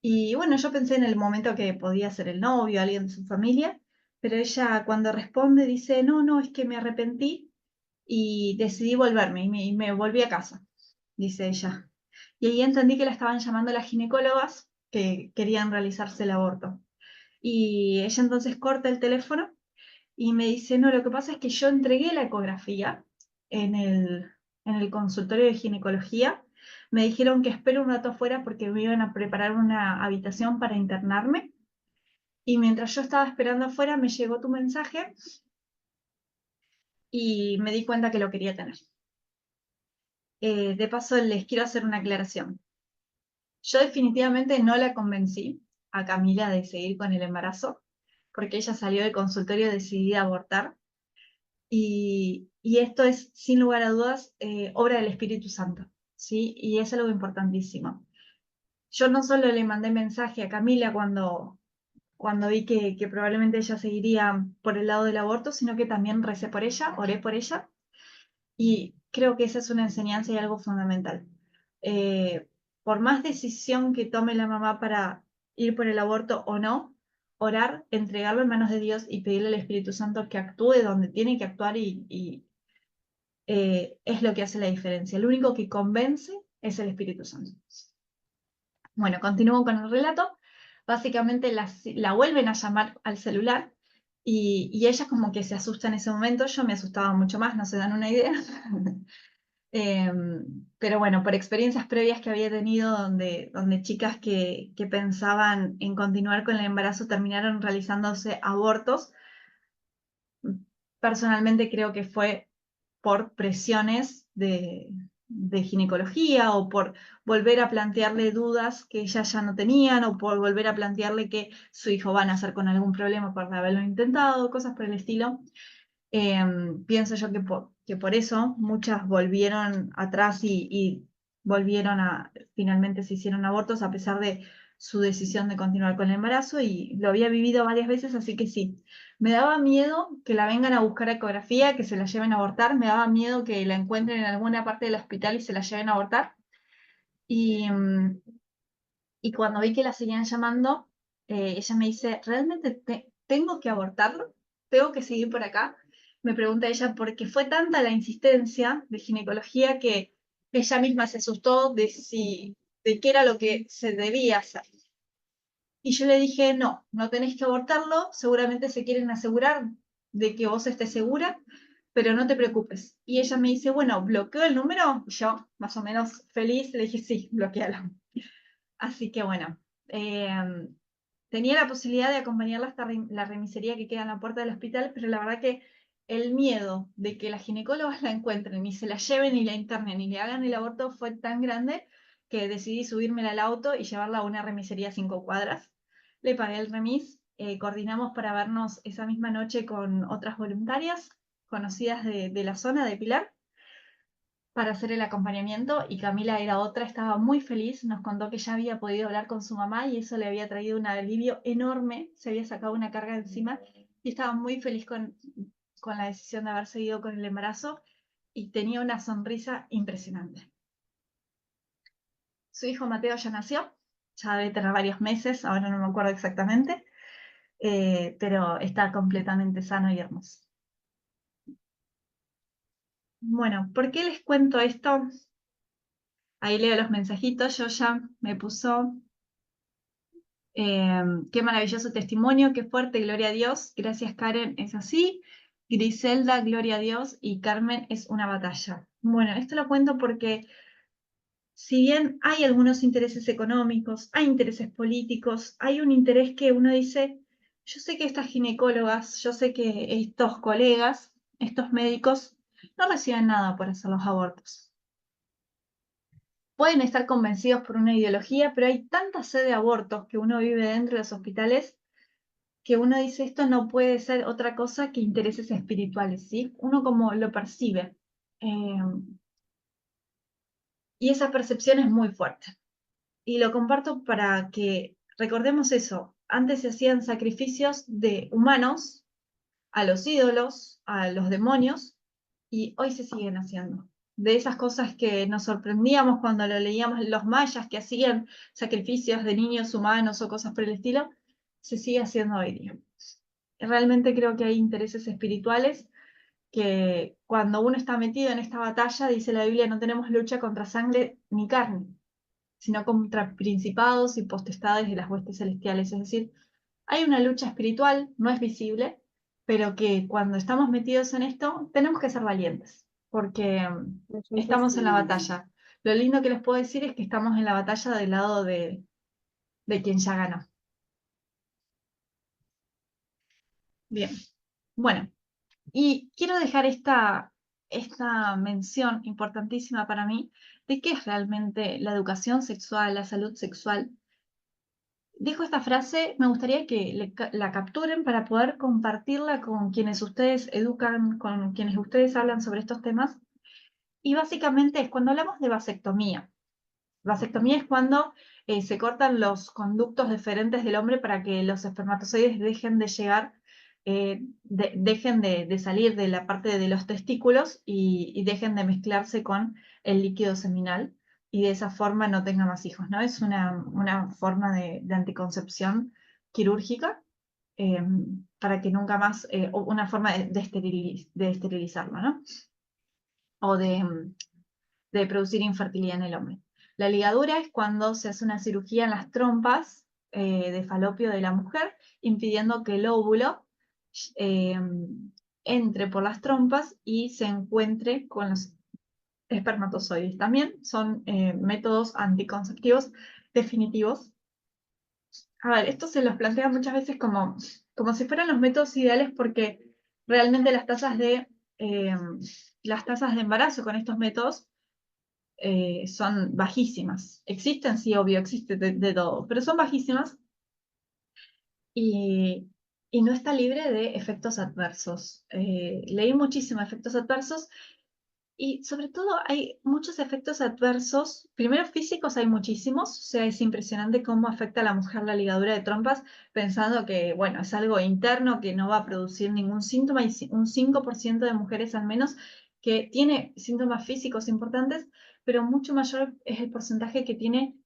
Y bueno, yo pensé en el momento que podía ser el novio, alguien de su familia, pero ella cuando responde dice, no, no, es que me arrepentí y decidí volverme y me volví a casa, dice ella. Y ahí entendí que la estaban llamando las ginecólogas que querían realizarse el aborto. Y ella entonces corta el teléfono y me dice, no, lo que pasa es que yo entregué la ecografía en en el consultorio de ginecología. Me dijeron que espero un rato afuera porque me iban a preparar una habitación para internarme. Y mientras yo estaba esperando afuera, me llegó tu mensaje y me di cuenta que lo quería tener. De paso, les quiero hacer una aclaración. Yo definitivamente no la convencí a Camila de seguir con el embarazo, porque ella salió del consultorio decidida a abortar. Y esto es, sin lugar a dudas, obra del Espíritu Santo, ¿sí? Y es algo importantísimo. Yo no solo le mandé mensaje a Camila cuando vi que probablemente ella seguiría por el lado del aborto, sino que también recé por ella, oré por ella, y creo que esa es una enseñanza y algo fundamental. Eh, por más decisión que tome la mamá para ir por el aborto o no, orar, entregarlo en manos de Dios y pedirle al Espíritu Santo que actúe donde tiene que actuar es lo que hace la diferencia. El único que convence es el Espíritu Santo. Bueno, continúo con el relato. Básicamente la vuelven a llamar al celular y ella como que se asusta en ese momento. Yo me asustaba mucho más, no se dan una idea. Pero bueno, por experiencias previas que había tenido donde chicas que pensaban en continuar con el embarazo terminaron realizándose abortos, personalmente creo que fue por presiones de ginecología o por volver a plantearle dudas que ellas ya no tenían o por volver a plantearle que su hijo va a nacer con algún problema por haberlo intentado, cosas por el estilo. Pienso yo que por eso muchas volvieron atrás y volvieron finalmente se hicieron abortos a pesar de su decisión de continuar con el embarazo y lo había vivido varias veces, así que sí. Me daba miedo que la vengan a buscar a ecografía, que se la lleven a abortar, me daba miedo que la encuentren en alguna parte del hospital y se la lleven a abortar. Y, y cuando vi que la seguían llamando, ella me dice, ¿realmente tengo que abortarlo? ¿Tengo que seguir por acá? Me pregunta ella, porque fue tanta la insistencia de ginecología que ella misma se asustó de qué era lo que se debía hacer. Y yo le dije, no, no tenés que abortarlo, seguramente se quieren asegurar de que vos estés segura, pero no te preocupes. Y ella me dice, bueno, ¿bloqueo el número? Y yo, más o menos feliz, le dije, sí, bloquealo. Así que bueno, tenía la posibilidad de acompañarla hasta la remisería que queda en la puerta del hospital, pero la verdad que el miedo de que las ginecólogas la encuentren y se la lleven y la internen y le hagan el aborto fue tan grande que decidí subírmela al auto y llevarla a una remisería a 5 cuadras. Le pagué el remis, coordinamos para vernos esa misma noche con otras voluntarias conocidas de la zona de Pilar para hacer el acompañamiento y Camila era otra, estaba muy feliz, nos contó que ya había podido hablar con su mamá y eso le había traído un alivio enorme, se había sacado una carga encima y estaba muy feliz con la decisión de haber seguido con el embarazo y tenía una sonrisa impresionante. Su hijo Mateo ya nació, ya debe tener varios meses, ahora no me acuerdo exactamente, pero está completamente sano y hermoso. Bueno, ¿por qué les cuento esto? Ahí leo los mensajitos, yo ya me puso qué maravilloso testimonio, qué fuerte, gloria a Dios. Gracias, Karen, es así. Griselda, gloria a Dios. Y Carmen, es una batalla. Bueno, esto lo cuento porque si bien hay algunos intereses económicos, hay intereses políticos, hay un interés que uno dice, yo sé que estas ginecólogas, yo sé que estos colegas, estos médicos, no reciben nada por hacer los abortos. Pueden estar convencidos por una ideología, pero hay tanta sed de abortos que uno vive dentro de los hospitales que uno dice esto no puede ser otra cosa que intereses espirituales, ¿sí? Uno como lo percibe. Y esa percepción es muy fuerte. Y lo comparto para que recordemos eso. Antes se hacían sacrificios de humanos a los ídolos, a los demonios, y hoy se siguen haciendo. De esas cosas que nos sorprendíamos cuando lo leíamos los mayas que hacían sacrificios de niños humanos o cosas por el estilo, se sigue haciendo hoy día. Realmente creo que hay intereses espirituales que cuando uno está metido en esta batalla, dice la Biblia, no tenemos lucha contra sangre ni carne, sino contra principados y potestades de las huestes celestiales. Es decir, hay una lucha espiritual, no es visible, pero que cuando estamos metidos en esto, tenemos que ser valientes, porque estamos en la batalla. Lo lindo que les puedo decir es que estamos en la batalla del lado de quien ya ganó. Bien, bueno. Y quiero dejar esta mención importantísima para mí de qué es realmente la educación sexual, la salud sexual. Dejo esta frase, me gustaría que la capturen para poder compartirla con quienes ustedes educan, con quienes ustedes hablan sobre estos temas. Y básicamente es cuando hablamos de vasectomía. Vasectomía es cuando se cortan los conductos deferentes del hombre para que los espermatozoides dejen de llegar, dejen de salir de la parte de los testículos y dejen de mezclarse con el líquido seminal y de esa forma no tenga más hijos, ¿no? Es una forma de anticoncepción quirúrgica. para que nunca más, o una forma de esterilizarlo, ¿no? O de producir infertilidad en el hombre. La ligadura es cuando se hace una cirugía en las trompas de falopio de la mujer, impidiendo que el óvulo eh, entre por las trompas y se encuentre con los espermatozoides. También son métodos anticonceptivos definitivos. A ver, esto se los plantea muchas veces como si fueran los métodos ideales porque realmente eh, las tasas de embarazo con estos métodos son bajísimas. Existen, sí, obvio, existe de todo, pero son bajísimas y, y no está libre de efectos adversos. Leí muchísimos efectos adversos y sobre todo hay muchos efectos adversos. Primero físicos hay muchísimos, o sea, es impresionante cómo afecta a la mujer la ligadura de trompas, pensando que, bueno, es algo interno que no va a producir ningún síntoma y un 5% de mujeres al menos que tiene síntomas físicos importantes, pero mucho mayor es el porcentaje que tiene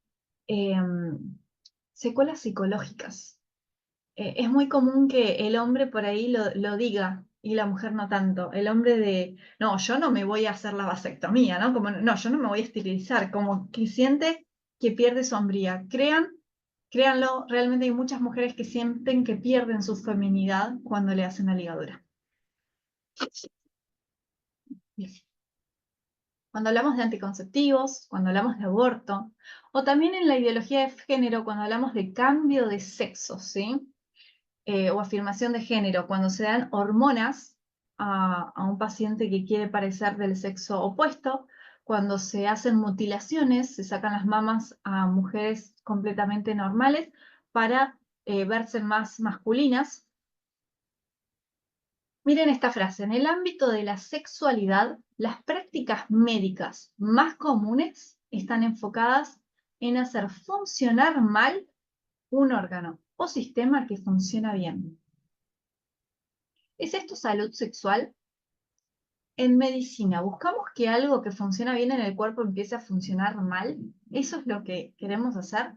secuelas psicológicas. Es muy común que el hombre por ahí lo diga y la mujer no tanto. El hombre no, yo no me voy a hacer la vasectomía, ¿no? Como, no, yo no me voy a esterilizar, como que siente que pierde su hombría. Créanlo, realmente hay muchas mujeres que sienten que pierden su feminidad cuando le hacen la ligadura. Bien. Cuando hablamos de anticonceptivos, cuando hablamos de aborto, o también en la ideología de género, cuando hablamos de cambio de sexo, ¿sí? O afirmación de género, cuando se dan hormonas a un paciente que quiere parecer del sexo opuesto, cuando se hacen mutilaciones, se sacan las mamas a mujeres completamente normales para verse más masculinas. Miren esta frase, en el ámbito de la sexualidad, las prácticas médicas más comunes están enfocadas en hacer funcionar mal un órgano o sistema que funciona bien. ¿Es esto salud sexual? En medicina, ¿buscamos que algo que funciona bien en el cuerpo empiece a funcionar mal? ¿Eso es lo que queremos hacer?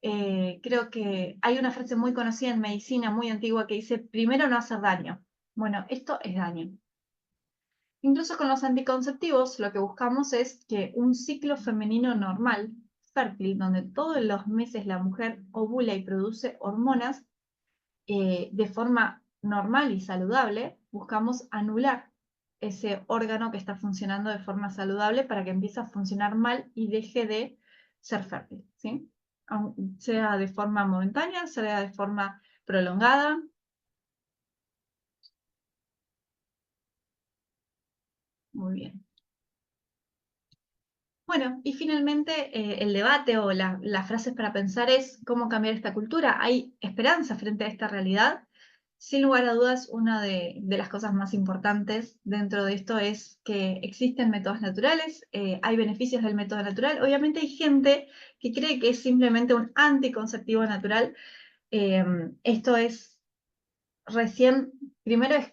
Creo que hay una frase muy conocida en medicina, muy antigua, que dice, primero no hacer daño. Bueno, esto es daño. Incluso con los anticonceptivos, lo que buscamos es que un ciclo femenino normal, fértil, donde todos los meses la mujer ovula y produce hormonas, de forma normal y saludable, buscamos anular ese órgano que está funcionando de forma saludable para que empiece a funcionar mal y deje de ser fértil, ¿sí? Sea de forma momentánea, sea de forma prolongada. Muy bien. Bueno, y finalmente el debate o las frases para pensar es cómo cambiar esta cultura. ¿Hay esperanza frente a esta realidad? Sin lugar a dudas, una de las cosas más importantes dentro de esto es que existen métodos naturales, hay beneficios del método natural. Obviamente hay gente que cree que es simplemente un anticonceptivo natural. Esto es recién, primero es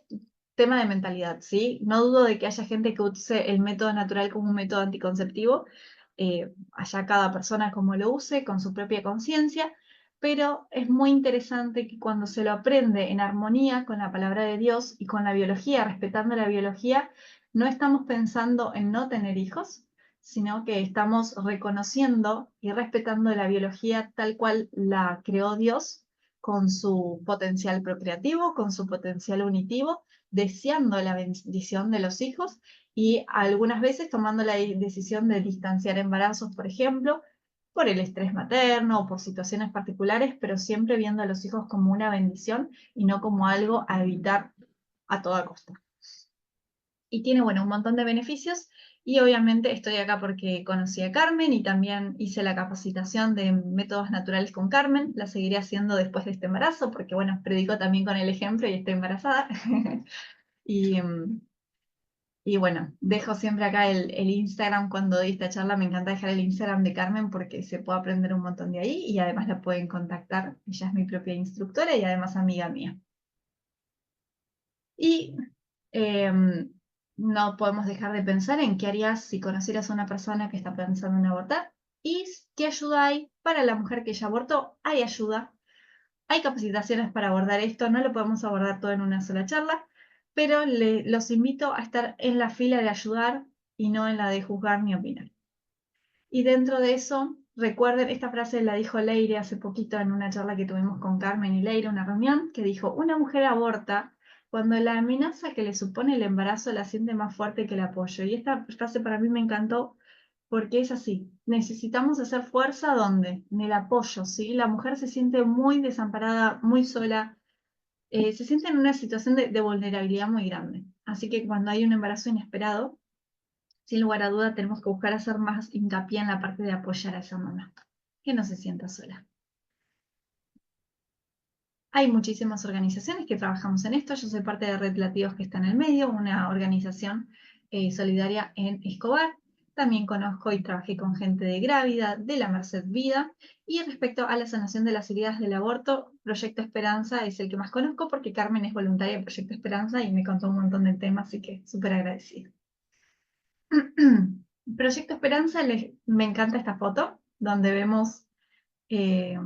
tema de mentalidad, ¿sí? No dudo de que haya gente que use el método natural como un método anticonceptivo, allá cada persona como lo use, con su propia conciencia, pero es muy interesante que cuando se lo aprende en armonía con la palabra de Dios y con la biología, respetando la biología, no estamos pensando en no tener hijos, sino que estamos reconociendo y respetando la biología tal cual la creó Dios, con su potencial procreativo, con su potencial unitivo, deseando la bendición de los hijos y algunas veces tomando la decisión de distanciar embarazos, por ejemplo, por el estrés materno o por situaciones particulares, pero siempre viendo a los hijos como una bendición y no como algo a evitar a toda costa. Y tiene, bueno, un montón de beneficios. Y obviamente estoy acá porque conocí a Carmen y también hice la capacitación de métodos naturales con Carmen. La seguiré haciendo después de este embarazo porque, bueno, predico también con el ejemplo y estoy embarazada. y, y bueno, dejo siempre acá el Instagram cuando doy esta charla. Me encanta dejar el Instagram de Carmen porque se puede aprender un montón de ahí y además la pueden contactar. Ella es mi propia instructora y además amiga mía. Y no podemos dejar de pensar en qué harías si conocieras a una persona que está pensando en abortar y qué ayuda hay para la mujer que ya abortó. Hay ayuda. Hay capacitaciones para abordar esto, no lo podemos abordar todo en una sola charla, pero los invito a estar en la fila de ayudar y no en la de juzgar ni opinar. Y dentro de eso, recuerden, esta frase la dijo Leire hace poquito en una charla que tuvimos con Carmen y Leire, una reunión, que dijo, una mujer aborta cuando la amenaza que le supone el embarazo la siente más fuerte que el apoyo. Y esta frase para mí me encantó porque es así. Necesitamos hacer fuerza ¿dónde? En el apoyo, ¿sí? La mujer se siente muy desamparada, muy sola, se siente en una situación de vulnerabilidad muy grande. Así que cuando hay un embarazo inesperado, sin lugar a duda tenemos que buscar hacer más hincapié en la parte de apoyar a esa mamá, que no se sienta sola. Hay muchísimas organizaciones que trabajamos en esto. Yo soy parte de Red Latidos, que está en el medio, una organización solidaria en Escobar. También conozco y trabajé con gente de Grávida, de la Merced Vida. Y respecto a la sanación de las heridas del aborto, Proyecto Esperanza es el que más conozco porque Carmen es voluntaria de Proyecto Esperanza y me contó un montón de temas, así que súper agradecida. Proyecto Esperanza, me encanta esta foto, donde vemos eh,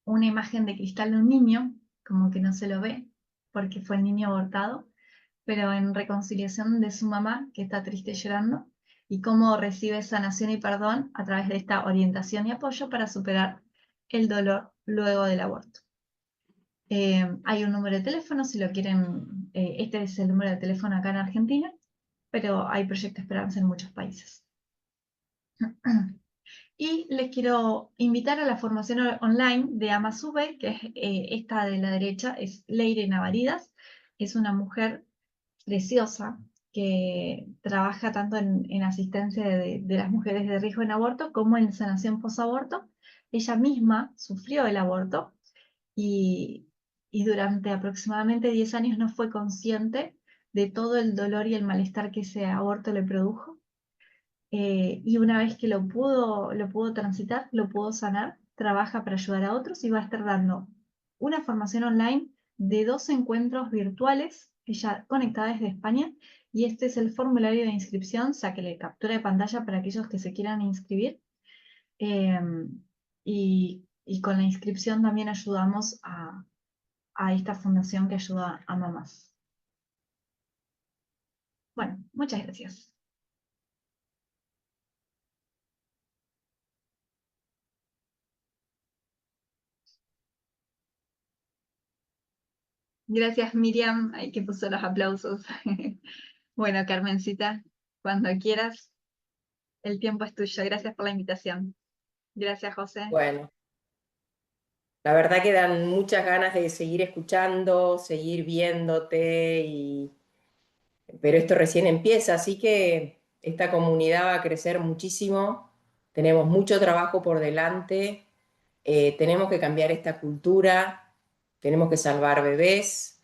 una imagen de cristal de un niño, como que no se lo ve, porque fue el niño abortado, pero en reconciliación de su mamá, que está triste y llorando, y cómo recibe sanación y perdón a través de esta orientación y apoyo para superar el dolor luego del aborto. Hay un número de teléfono, si lo quieren, este es el número de teléfono acá en Argentina, pero hay Proyecto Esperanza en muchos países. Y les quiero invitar a la formación online de Amasube, que es esta de la derecha, es Leire Navaridas. Es una mujer preciosa que trabaja tanto en asistencia de las mujeres de riesgo en aborto como en sanación posaborto. Ella misma sufrió el aborto y, y durante aproximadamente 10 años no fue consciente de todo el dolor y el malestar que ese aborto le produjo. Y una vez que lo pudo transitar, lo pudo sanar, trabaja para ayudar a otros y va a estar dando una formación online de 2 encuentros virtuales, ella conectada desde España, y este es el formulario de inscripción, sáquele captura de pantalla para aquellos que se quieran inscribir. Eh, y con la inscripción también ayudamos a esta fundación que ayuda a mamás. Bueno, muchas gracias. Gracias, Miriam, ay, que puso los aplausos. Bueno, Carmencita, cuando quieras, el tiempo es tuyo. Gracias por la invitación. Gracias, José. Bueno, la verdad que dan muchas ganas de seguir escuchando, seguir viéndote, pero esto recién empieza, así que esta comunidad va a crecer muchísimo, tenemos mucho trabajo por delante, tenemos que cambiar esta cultura, tenemos que salvar bebés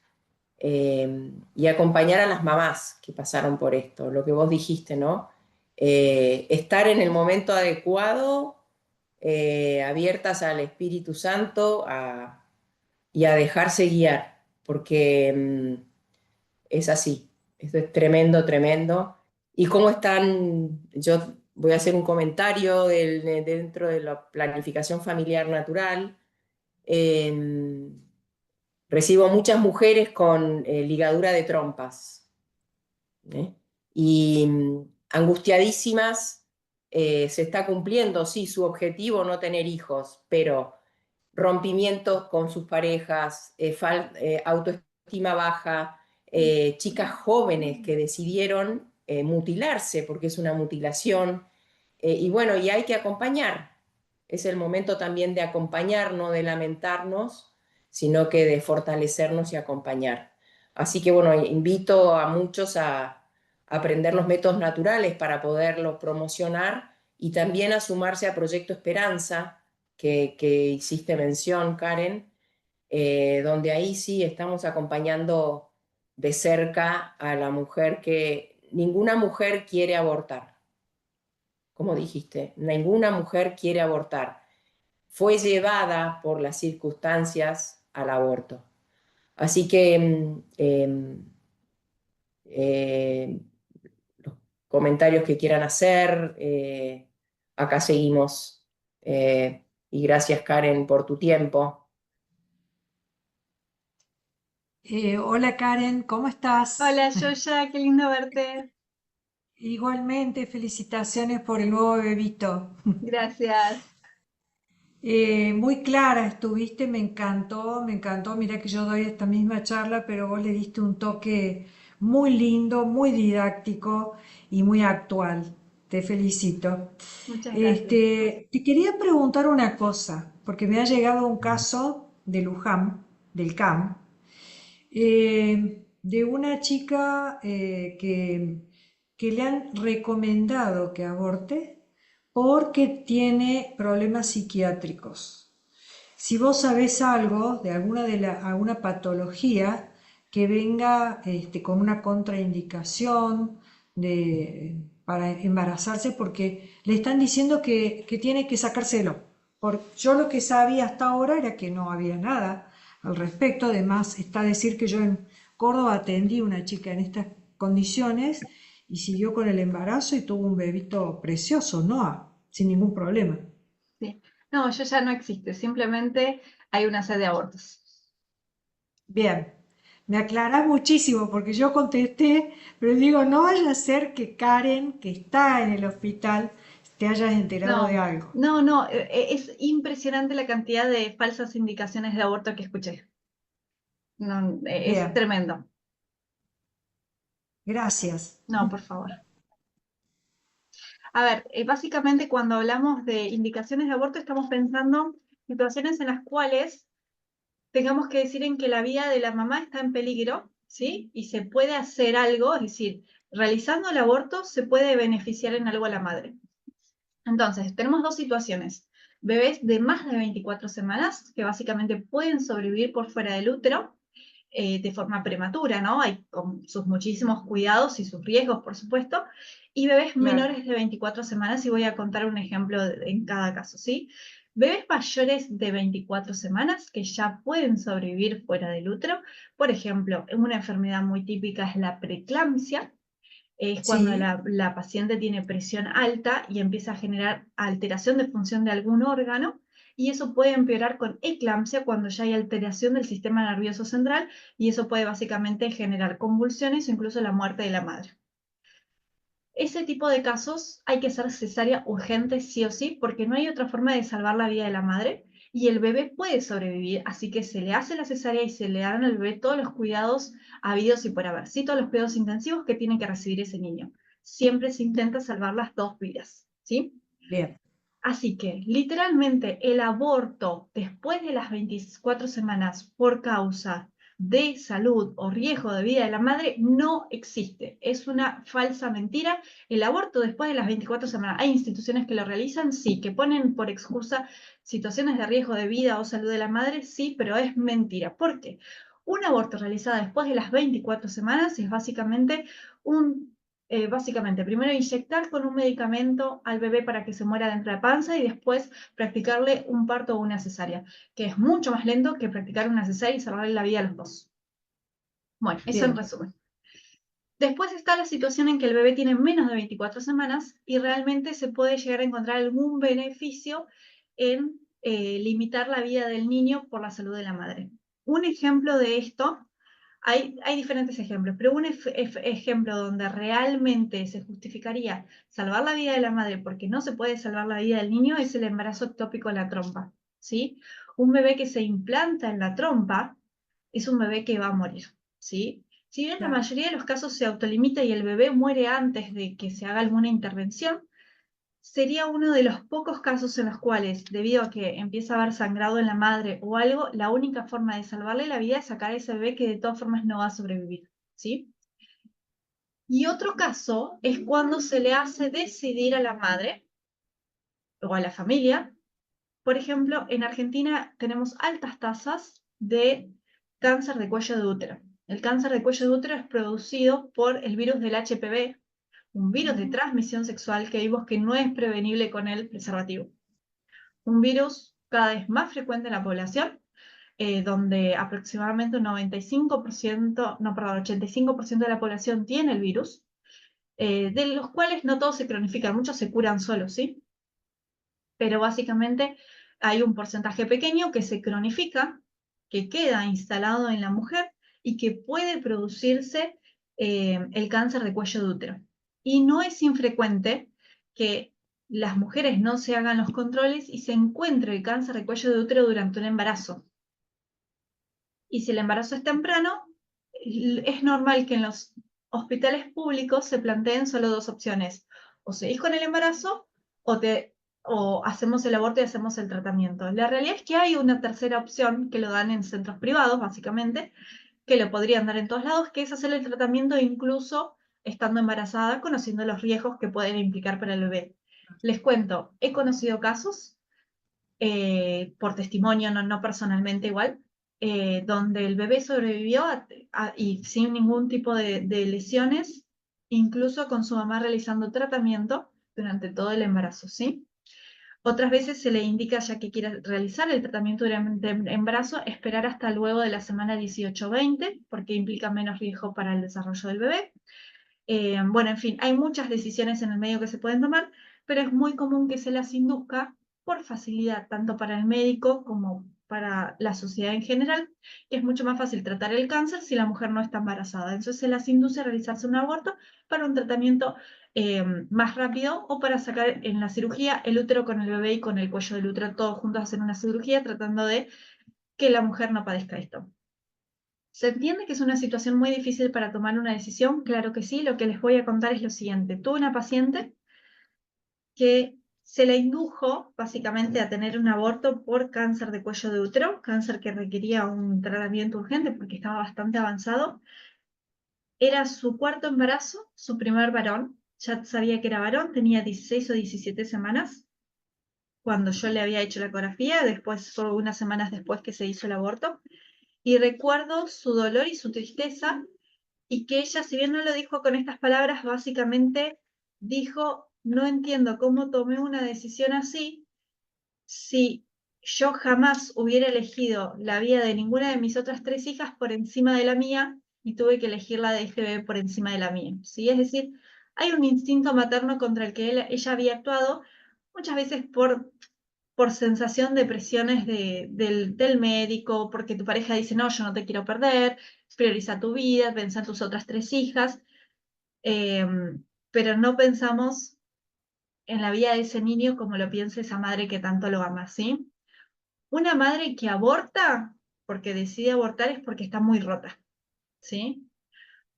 y acompañar a las mamás que pasaron por esto, lo que vos dijiste, ¿no? Estar en el momento adecuado, abiertas al Espíritu Santo y a dejarse guiar, porque es así, esto es tremendo, tremendo. ¿Y cómo están? Yo voy a hacer un comentario dentro de la planificación familiar natural. Eh, Recibo muchas mujeres con ligadura de trompas, ¿eh? Y angustiadísimas, se está cumpliendo, sí, su objetivo, no tener hijos, pero rompimientos con sus parejas, autoestima baja, chicas jóvenes que decidieron mutilarse porque es una mutilación, y bueno, y hay que acompañar. Es el momento también de acompañar, no de lamentarnos, sino que de fortalecernos y acompañar. Así que bueno, invito a muchos a aprender los métodos naturales para poderlos promocionar y también a sumarse a Proyecto Esperanza, que hiciste mención, Karen, donde ahí sí estamos acompañando de cerca a la mujer que ninguna mujer quiere abortar, como dijiste, ninguna mujer quiere abortar. Fue llevada por las circunstancias al aborto. Así que eh, los comentarios que quieran hacer, acá seguimos. Y gracias, Karen, por tu tiempo. Hola Karen, ¿cómo estás? Hola, Yoya, qué lindo verte. Igualmente, felicitaciones por el nuevo bebito. Gracias. Muy clara estuviste, me encantó, me encantó. Mira que yo doy esta misma charla, pero vos le diste un toque muy lindo, muy didáctico y muy actual. Te felicito. Muchas gracias. Te quería preguntar una cosa, porque me ha llegado un caso de Luján, del CAM, de una chica que le han recomendado que aborte porque tiene problemas psiquiátricos. Si vos sabés algo de alguna patología que venga con una contraindicación para embarazarse, porque le están diciendo que tiene que sacárselo. Yo lo que sabía hasta ahora era que no había nada al respecto. Además, está a decir que yo en Córdoba atendí a una chica en estas condiciones y siguió con el embarazo y tuvo un bebito precioso, Noah, sin ningún problema. Sí. No, Yoya no existe, simplemente hay una sed de abortos. Bien, me aclarás muchísimo porque yo contesté, pero digo, no vaya a ser que Karen, que está en el hospital, te hayas enterado de No, algo. no, no, es impresionante la cantidad de falsas indicaciones de aborto que escuché. No, es Bien, tremendo. gracias. No, por favor. A ver, básicamente cuando hablamos de indicaciones de aborto estamos pensando en situaciones en las cuales tengamos que decir en que la vida de la mamá está en peligro, ¿sí? Y se puede hacer algo, es decir, realizando el aborto se puede beneficiar en algo a la madre. Entonces, tenemos dos situaciones. Bebés de más de 24 semanas, que básicamente pueden sobrevivir por fuera del útero de forma prematura, ¿no? Hay con sus muchísimos cuidados y sus riesgos, por supuesto. Y bebés Claro, menores de 24 semanas, y voy a contar un ejemplo en cada caso, ¿sí? Bebés mayores de 24 semanas que ya pueden sobrevivir fuera del útero. Por ejemplo, una enfermedad muy típica es la preeclampsia, es cuando sí, la paciente tiene presión alta y empieza a generar alteración de función de algún órgano, y eso puede empeorar con eclampsia cuando ya hay alteración del sistema nervioso central, y eso puede básicamente generar convulsiones o incluso la muerte de la madre. Ese tipo de casos hay que hacer cesárea urgente sí o sí, porque no hay otra forma de salvar la vida de la madre y el bebé puede sobrevivir, así que se le hace la cesárea y se le dan al bebé todos los cuidados habidos y por haber, sí, todos los cuidados intensivos que tiene que recibir ese niño. Siempre se intenta salvar las dos vidas, ¿sí? bien, Así que, literalmente, el aborto después de las 24 semanas por causa de salud o riesgo de vida de la madre no existe. Es una falsa mentira. El aborto después de las 24 semanas, ¿hay instituciones que lo realizan? Sí. ¿Que ponen por excusa situaciones de riesgo de vida o salud de la madre? Sí, pero es mentira. ¿Por qué? Un aborto realizado después de las 24 semanas es básicamente primero inyectar con un medicamento al bebé para que se muera dentro de la panza y después practicarle un parto o una cesárea, que es mucho más lento que practicar una cesárea y salvarle la vida a los dos. Bueno, eso en bien, resumen. Después está la situación en que el bebé tiene menos de 24 semanas y realmente se puede llegar a encontrar algún beneficio en limitar la vida del niño por la salud de la madre. Un ejemplo de esto, hay diferentes ejemplos, pero un ejemplo donde realmente se justificaría salvar la vida de la madre porque no se puede salvar la vida del niño es el embarazo ectópico en la trompa, ¿sí? Un bebé que se implanta en la trompa es un bebé que va a morir, ¿sí? Si bien la claro, mayoría de los casos se autolimita y el bebé muere antes de que se haga alguna intervención, sería uno de los pocos casos en los cuales, debido a que empieza a haber sangrado en la madre o algo, la única forma de salvarle la vida es sacar a ese bebé que de todas formas no va a sobrevivir, ¿sí? Y otro caso es cuando se le hace decidir a la madre o a la familia. Por ejemplo, en Argentina tenemos altas tasas de cáncer de cuello de útero. El cáncer de cuello de útero es producido por el virus del HPV, un virus de transmisión sexual que vimos que no es prevenible con el preservativo. Un virus cada vez más frecuente en la población, donde aproximadamente un 95%, no, perdón, 85% de la población tiene el virus, de los cuales no todos se cronifican, muchos se curan solos, ¿sí? Pero básicamente hay un porcentaje pequeño que se cronifica, que queda instalado en la mujer y que puede producirse el cáncer de cuello de útero. Y no es infrecuente que las mujeres no se hagan los controles y se encuentre el cáncer de cuello de útero durante un embarazo. Y si el embarazo es temprano, es normal que en los hospitales públicos se planteen solo dos opciones: o seguís con el embarazo o hacemos el aborto y hacemos el tratamiento. La realidad es que hay una tercera opción que lo dan en centros privados, básicamente, que lo podrían dar en todos lados, que es hacer el tratamiento incluso estando embarazada, conociendo los riesgos que pueden implicar para el bebé. Les cuento, he conocido casos, por testimonio, no personalmente igual, donde el bebé sobrevivió y sin ningún tipo de lesiones, incluso con su mamá realizando tratamiento durante todo el embarazo, ¿sí? Otras veces se le indica, ya que quiere realizar el tratamiento durante el embarazo, esperar hasta luego de la semana 18-20, porque implica menos riesgo para el desarrollo del bebé. Bueno, en fin, hay muchas decisiones en el medio que se pueden tomar, pero es muy común que se las induzca por facilidad, tanto para el médico como para la sociedad en general, que es mucho más fácil tratar el cáncer si la mujer no está embarazada. Entonces se las induce a realizarse un aborto para un tratamiento más rápido, o para sacar en la cirugía el útero con el bebé y con el cuello del útero, todos juntos hacer una cirugía tratando de que la mujer no padezca esto. ¿Se entiende que es una situación muy difícil para tomar una decisión? Claro que sí. Lo que les voy a contar es lo siguiente. Tuve una paciente que se le indujo básicamente a tener un aborto por cáncer de cuello de útero, cáncer que requería un tratamiento urgente porque estaba bastante avanzado. Era su cuarto embarazo, su primer varón. Ya sabía que era varón, tenía 16 o 17 semanas cuando yo le había hecho la ecografía. Después fue unas semanas después que se hizo el aborto. Y recuerdo su dolor y su tristeza, y que ella, si bien no lo dijo con estas palabras, básicamente dijo: no entiendo cómo tomé una decisión así, si yo jamás hubiera elegido la vida de ninguna de mis otras 3 hijas por encima de la mía, y tuve que elegir la de este bebé por encima de la mía, ¿sí? Es decir, hay un instinto materno contra el que ella había actuado, muchas veces por sensación de presiones del médico, porque tu pareja dice: no, yo no te quiero perder, prioriza tu vida, pensa en tus otras 3 hijas, pero no pensamos en la vida de ese niño como lo piensa esa madre que tanto lo ama, ¿sí? Una madre que aborta porque decide abortar es porque está muy rota, ¿sí?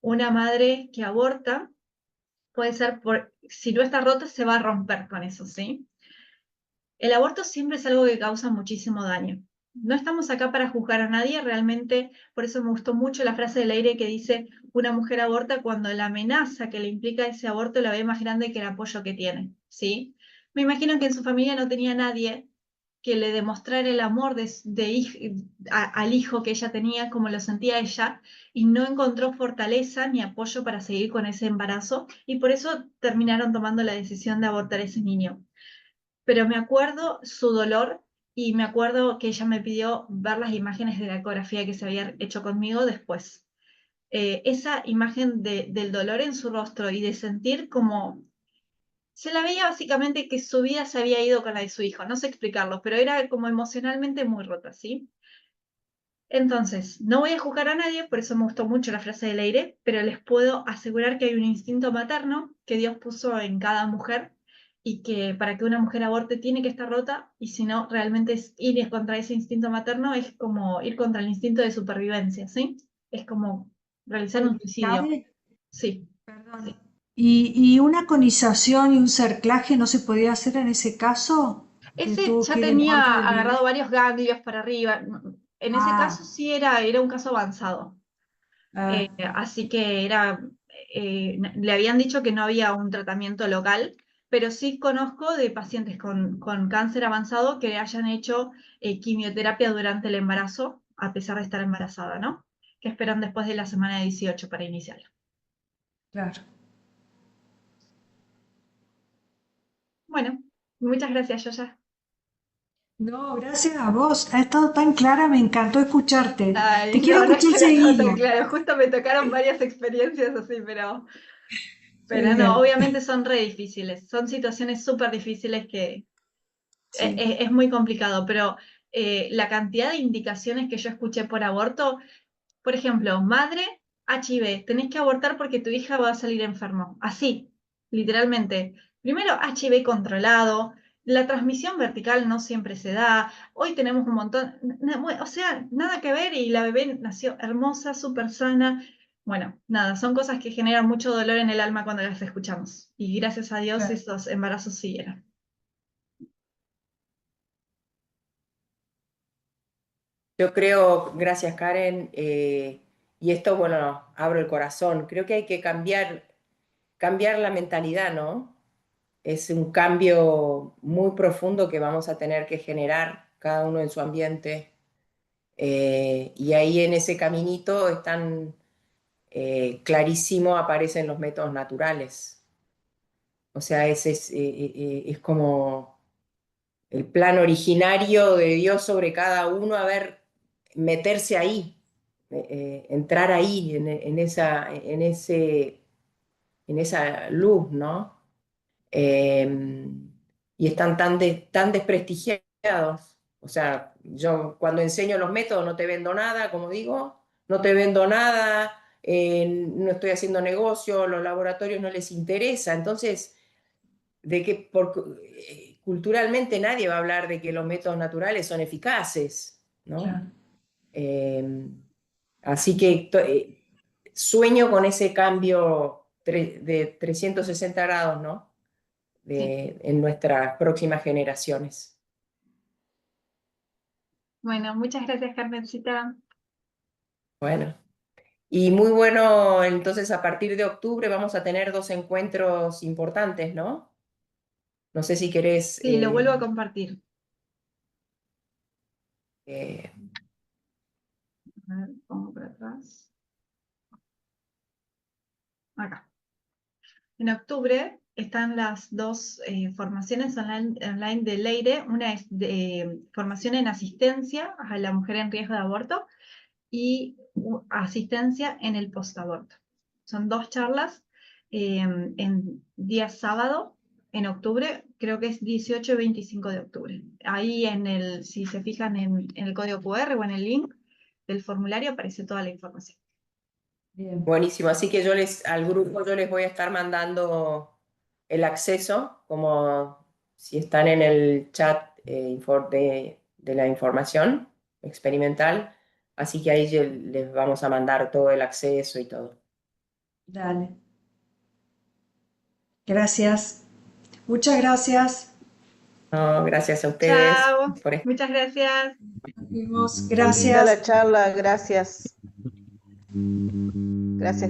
Una madre que aborta puede ser si no está rota, se va a romper con eso, ¿sí? El aborto siempre es algo que causa muchísimo daño. No estamos acá para juzgar a nadie, realmente. Por eso me gustó mucho la frase de Leire que dice: una mujer aborta cuando la amenaza que le implica ese aborto la ve más grande que el apoyo que tiene, ¿sí? Me imagino que en su familia no tenía nadie que le demostrara el amor al hijo que ella tenía, como lo sentía ella, y no encontró fortaleza ni apoyo para seguir con ese embarazo, y por eso terminaron tomando la decisión de abortar a ese niño. Pero me acuerdo su dolor, y me acuerdo que ella me pidió ver las imágenes de la ecografía que se había hecho conmigo después. Esa imagen del dolor en su rostro y de sentir como se la veía básicamente que su vida se había ido con la de su hijo, no sé explicarlo, pero era como emocionalmente muy rota, ¿sí? Entonces, no voy a juzgar a nadie, por eso me gustó mucho la frase de Leire, pero les puedo asegurar que hay un instinto materno que Dios puso en cada mujer, y que para que una mujer aborte tiene que estar rota, y si no, realmente ir contra ese instinto materno es como ir contra el instinto de supervivencia, ¿sí? Es como realizar un suicidio. Cabe, Sí. perdón, ¿y una conización y un cerclaje no se podía hacer en ese caso? Que Ese tuvo ya que ir en contra tenía del agarrado bebé. varios ganglios para arriba. En ese caso Ah, sí era un caso avanzado. ah, Así que le habían dicho que no había un tratamiento local, pero sí conozco de pacientes con cáncer avanzado que hayan hecho quimioterapia durante el embarazo, a pesar de estar embarazada, ¿no? Que esperan después de la semana 18 para iniciarla. claro. Bueno, muchas gracias, Yoya. No, gracias a vos. Ha estado tan clara, me encantó escucharte. Te Ay, quiero no, no es escuchar que no estaba seguido. tan claro, justo me tocaron varias experiencias así, pero no, Bien, obviamente son re difíciles, son situaciones súper difíciles que sí. es muy complicado, pero la cantidad de indicaciones que yo escuché por aborto, Por ejemplo, madre, HIV, tenés que abortar porque tu hija va a salir enfermo. Así, literalmente. Primero, HIV controlado, la transmisión vertical no siempre se da, hoy tenemos un montón, o sea, nada que ver y la bebé nació hermosa, súper sana. Bueno, nada, son cosas que generan mucho dolor en el alma cuando las escuchamos. Y gracias a Dios Claro. esos embarazos siguieron. Yo creo, gracias Karen, y esto, bueno, abro el corazón, creo que hay que cambiar la mentalidad, ¿no? Es un cambio muy profundo que vamos a tener que generar cada uno en su ambiente. Y ahí en ese caminito están clarísimo, aparecen los métodos naturales. O sea, es como el plan originario de Dios sobre cada uno, a ver, meterse ahí, entrar ahí, en esa luz, ¿no? Eh, y están tan desprestigiados. O sea, yo cuando enseño los métodos no te vendo nada, como digo, no te vendo nada, no estoy haciendo negocio, los laboratorios no les interesa. Entonces, culturalmente nadie va a hablar de que los métodos naturales son eficaces, ¿no? Claro. Eh, Así que sueño con ese cambio de 360 grados, ¿no? Sí. En nuestras próximas generaciones. Bueno, muchas gracias, Carmencita. Bueno, y muy bueno, entonces a partir de octubre vamos a tener 2 encuentros importantes, ¿no? No sé si querés Sí, lo vuelvo a compartir. eh, A ver, pongo por atrás. Acá. En octubre están las dos formaciones online de Leire. Una es de formación en asistencia a la mujer en riesgo de aborto y asistencia en el postaborto. Son 2 charlas en día sábado, en octubre, creo que es 18 y 25 de octubre. Ahí si se fijan en el código QR o en el link del formulario aparece toda la información. Bien. buenísimo. Así que al grupo yo les voy a estar mandando el acceso, como si están en el chat de la información experimental. Así que ahí les vamos a mandar todo el acceso y todo. Dale. Gracias. Muchas gracias. No, gracias a ustedes Chao, por muchas gracias. Nos vemos. Linda Gracias. la charla, gracias. Gracias, gracias.